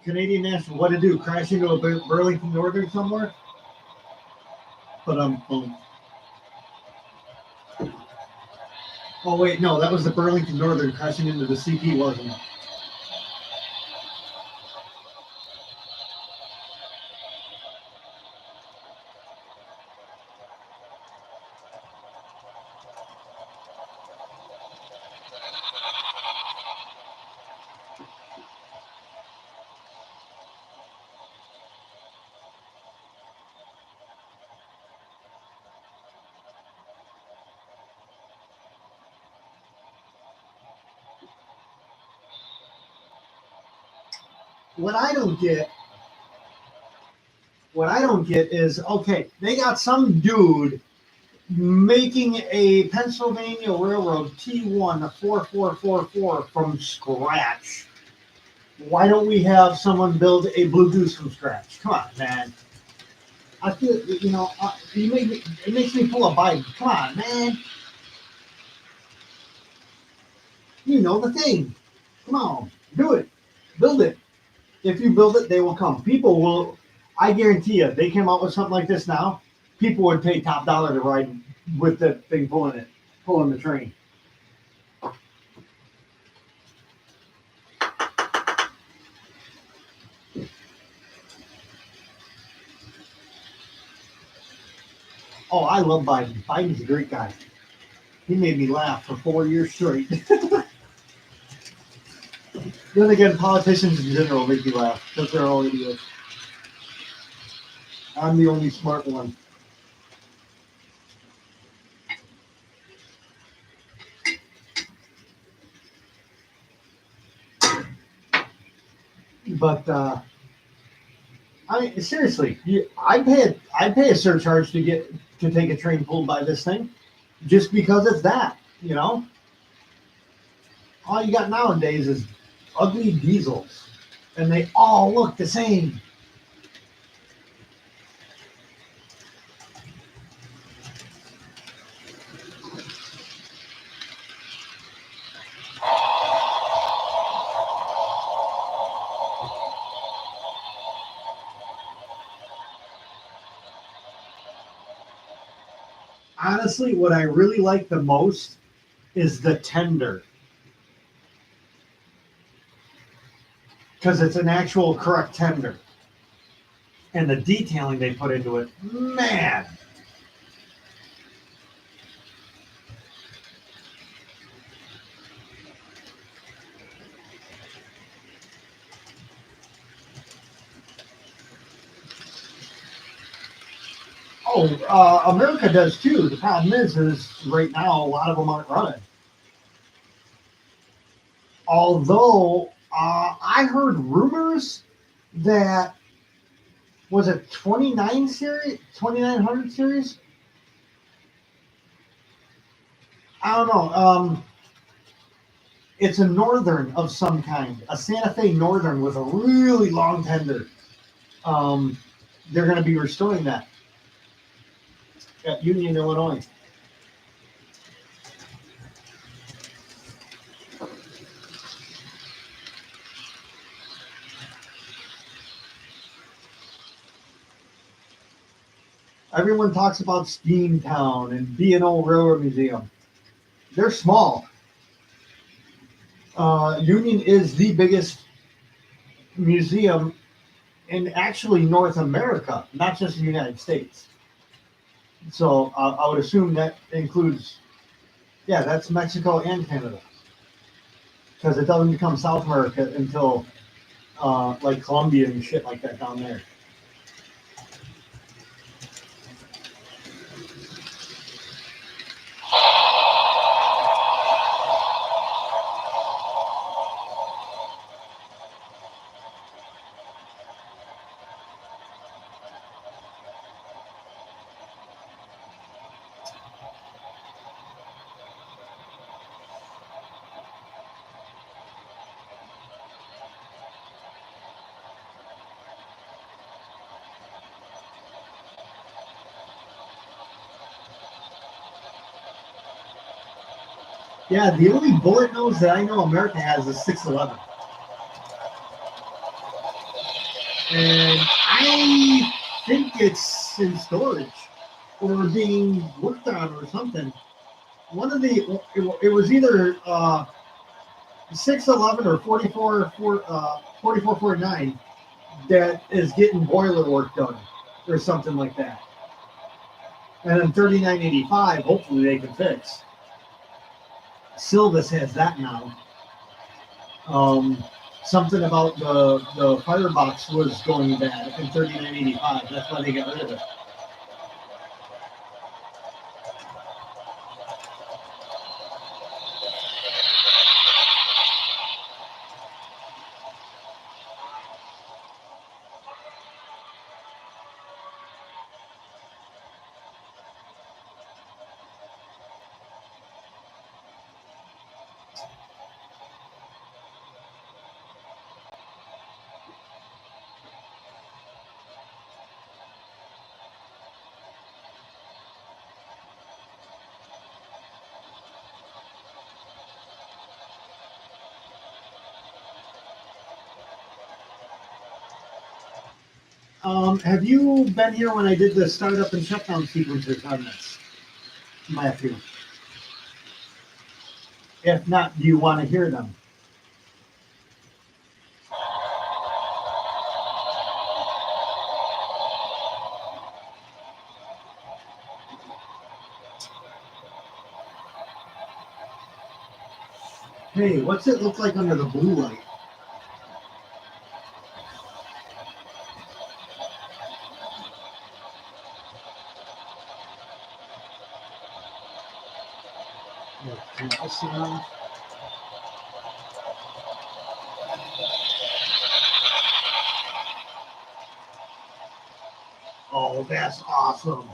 Canadian National, what to do? Crash into a Burlington Northern somewhere? But oh wait, no, that was the Burlington Northern crashing into the CP, wasn't it? What I don't get, what I don't get is okay, they got some dude making a Pennsylvania Railroad T1 4444 from scratch. Why don't we have someone build a Blue Goose from scratch? Come on, man. I feel it makes me pull a Biden. Come on, man. You know the thing. Come on, do it. Build it. If you build it, they will come. People will. I guarantee you, they came out with something like this now. People would pay top dollar to ride with the thing pulling the train. Oh, I love Biden. Biden's a great guy. He made me laugh for 4 years straight. Then again, politicians in general make me laugh because they're all idiots. I'm the only smart one. But I mean, seriously, I'd pay a surcharge to take a train pulled by this thing, just because it's that. You know, all you got nowadays is ugly diesels, and they all look the same. Honestly, what I really like the most is the tender, because it's an actual correct tender, and the detailing they put into it, man. Oh, America does too. The problem is right now a lot of them aren't running. Although I heard rumors that was it 2900 series. I don't know. It's a northern of some kind, a Santa Fe northern with a really long tender. Um, they're going to be restoring that at Union, Illinois. Everyone talks about Steamtown and B&O Railroad Museum. They're small. Union is the biggest museum in actually North America, not just the United States. So I would assume that includes, yeah, that's Mexico and Canada, because it doesn't become South America until like Colombia and shit like that down there. Yeah, the only bullet nose that I know America has is 611, and I think it's in storage or being worked on or something. One of it was either 611 or 4449 that is getting boiler work done or something like that. And then 3985, hopefully they can fix. Silvis has that now. Um, Something about the firebox was going bad in 3985. That's why they got rid of it. Have you been here when I did the startup and shutdown sequences on this, Matthew? If not, do you want to hear them? Hey, what's it look like under the blue light? Yeah, turn this on. Oh, that's awesome.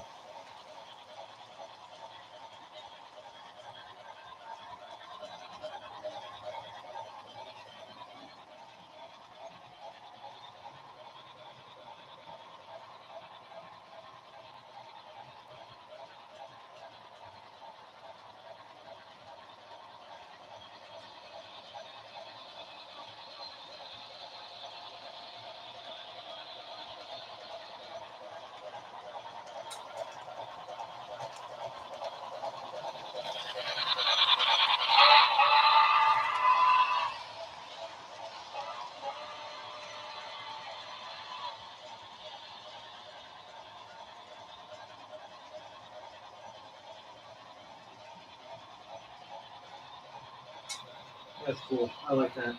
That's cool. I like that.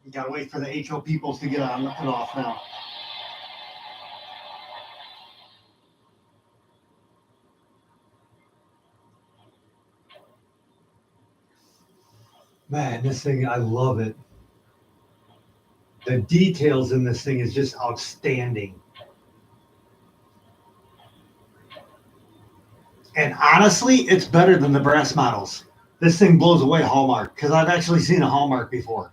You gotta wait for the HO peoples to get on and off now. Man, this thing, I love it. The details in this thing is just outstanding. And honestly, it's better than the brass models. This thing blows away Hallmark because I've actually seen a Hallmark before.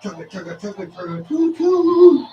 Chugga, chugga, chugga, chugga, choo, choo.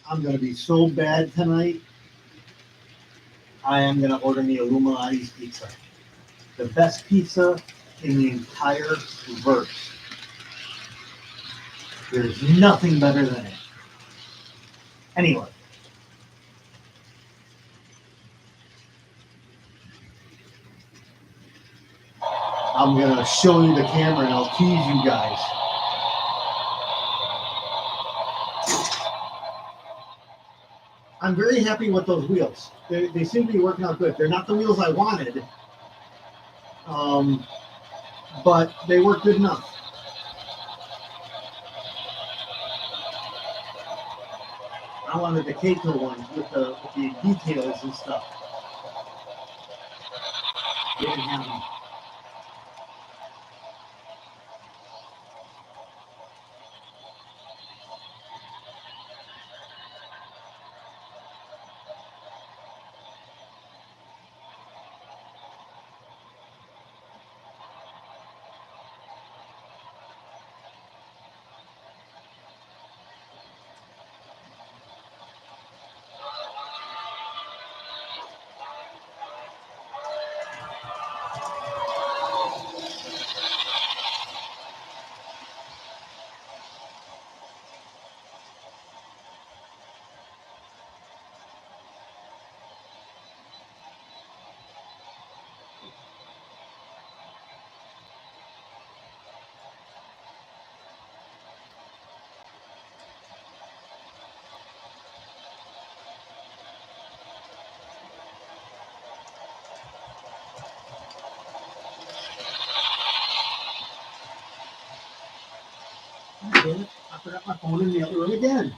I'm going to be so bad tonight. I am going to order me Illuminati's pizza. The best pizza in the entire verse. There's nothing better than it. Anyway. I'm going to show you the camera and I'll tease you guys. I'm very happy with those wheels. They seem to be working out good. They're not the wheels I wanted, but they work good enough. I wanted the Keiko ones with the details and stuff. They didn't have them. I forgot my phone in the other room again.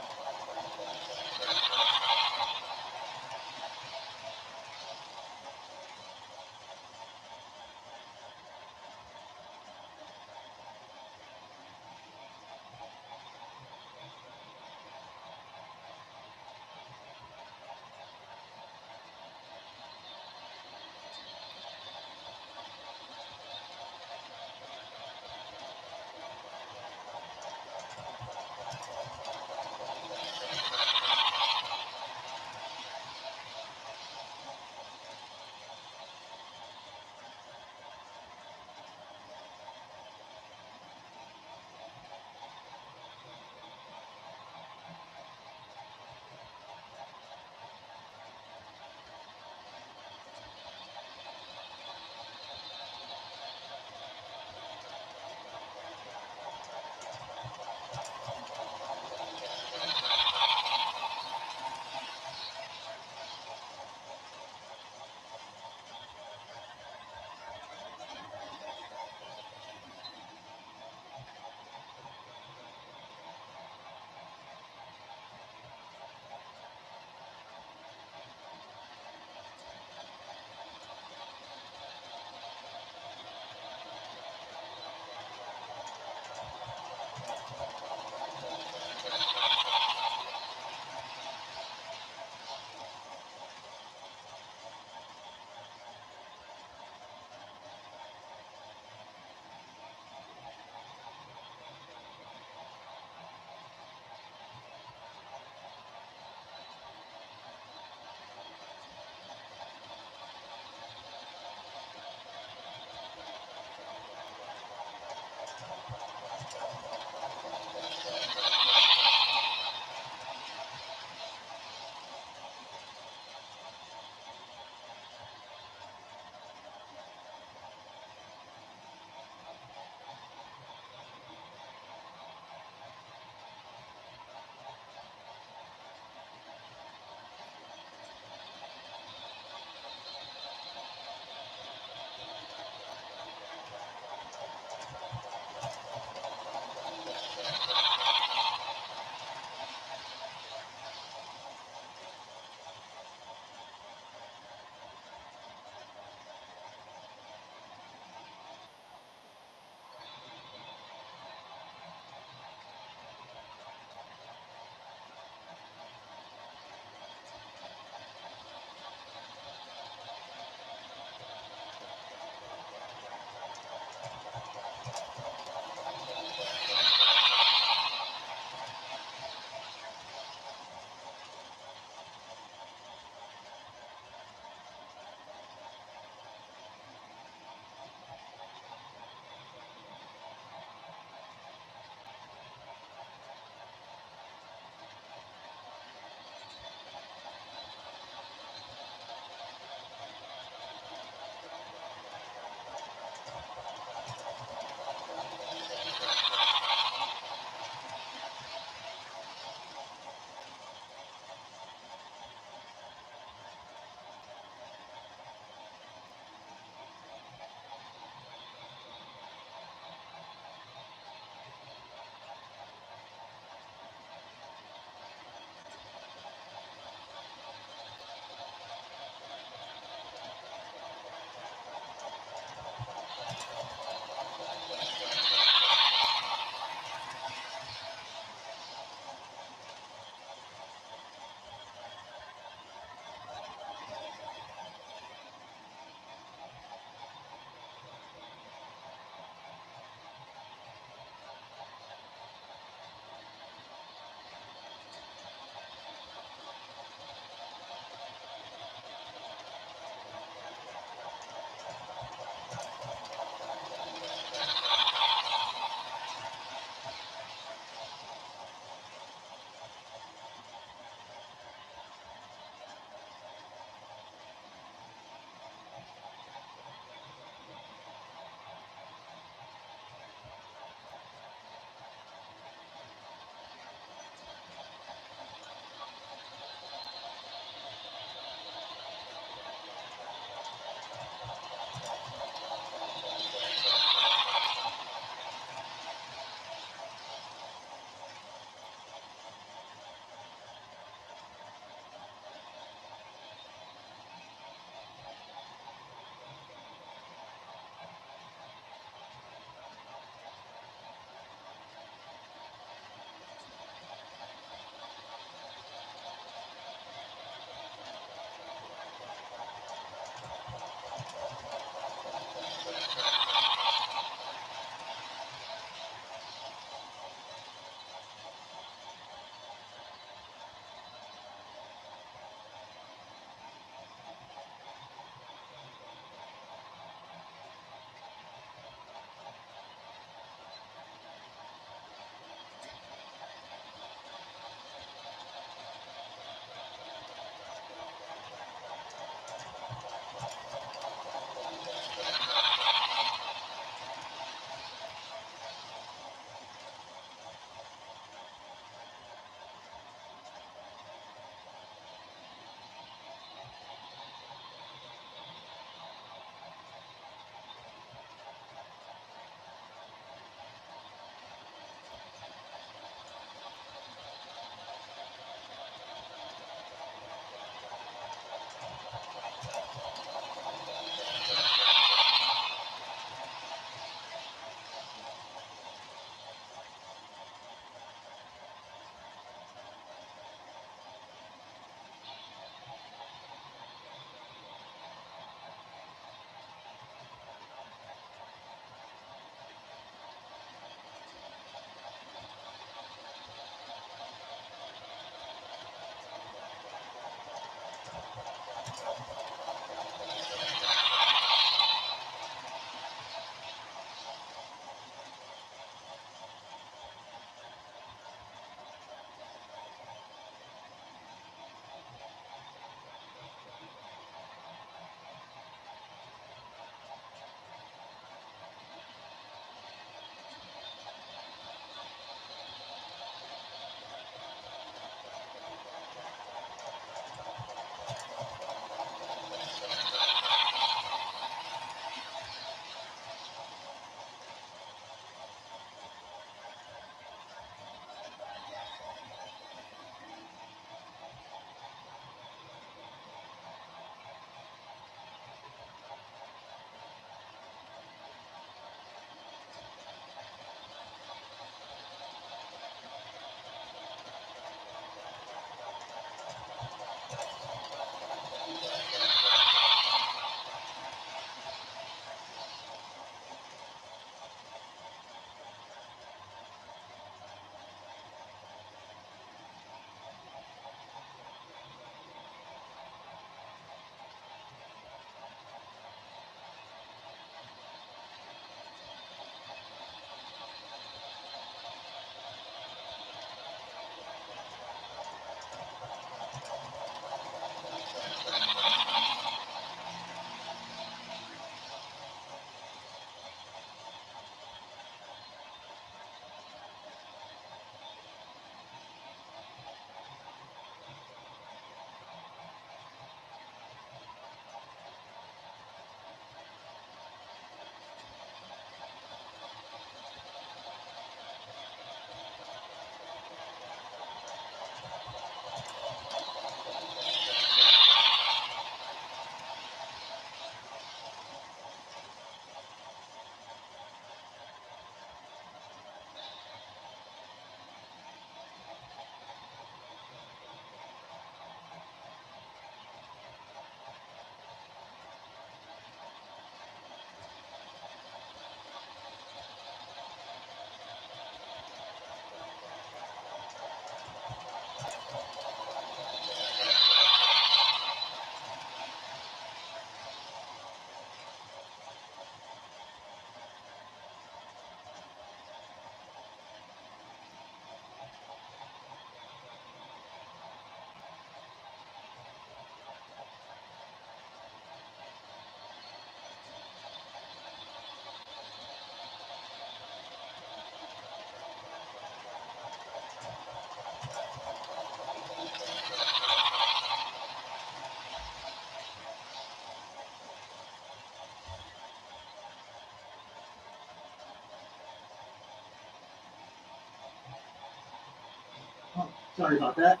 Sorry about that.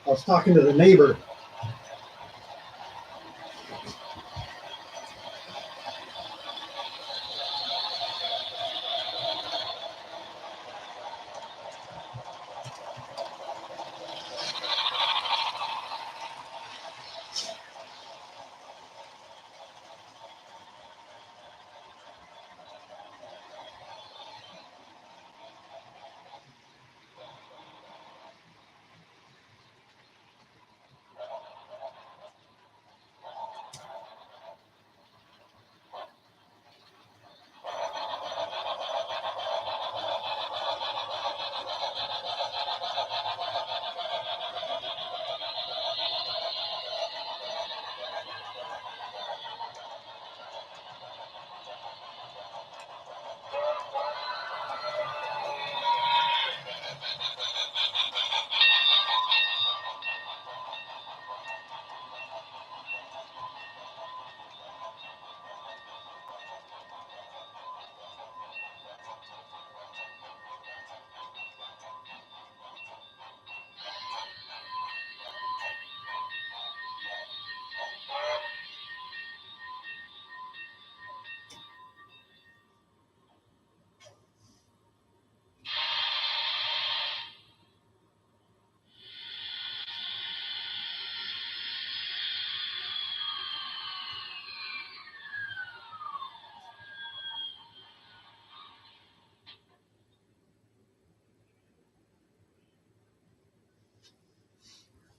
I was talking to the neighbor.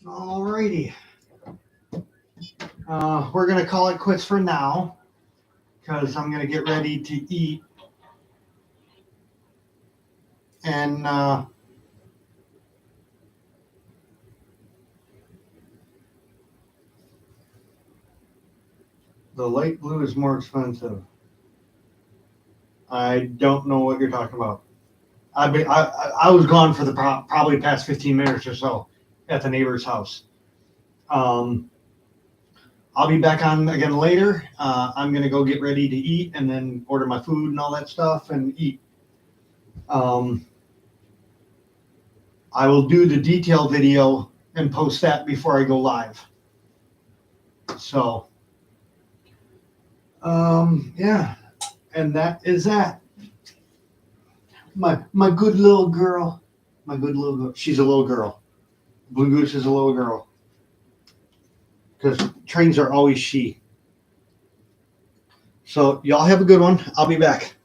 Alrighty. We're going to call it quits for now because I'm going to get ready to eat. And the light blue is more expensive. I don't know what you're talking about. I was gone for the probably past 15 minutes or so at the neighbor's house. I'll be back on again later. I'm going to go get ready to eat and then order my food and all that stuff and eat. I will do the detail video and post that before I go live. So, yeah, and that is that. My good little girl. My good little girl. She's a little girl. Blue Goose is a little girl. Because trains are always she. So y'all have a good one. I'll be back.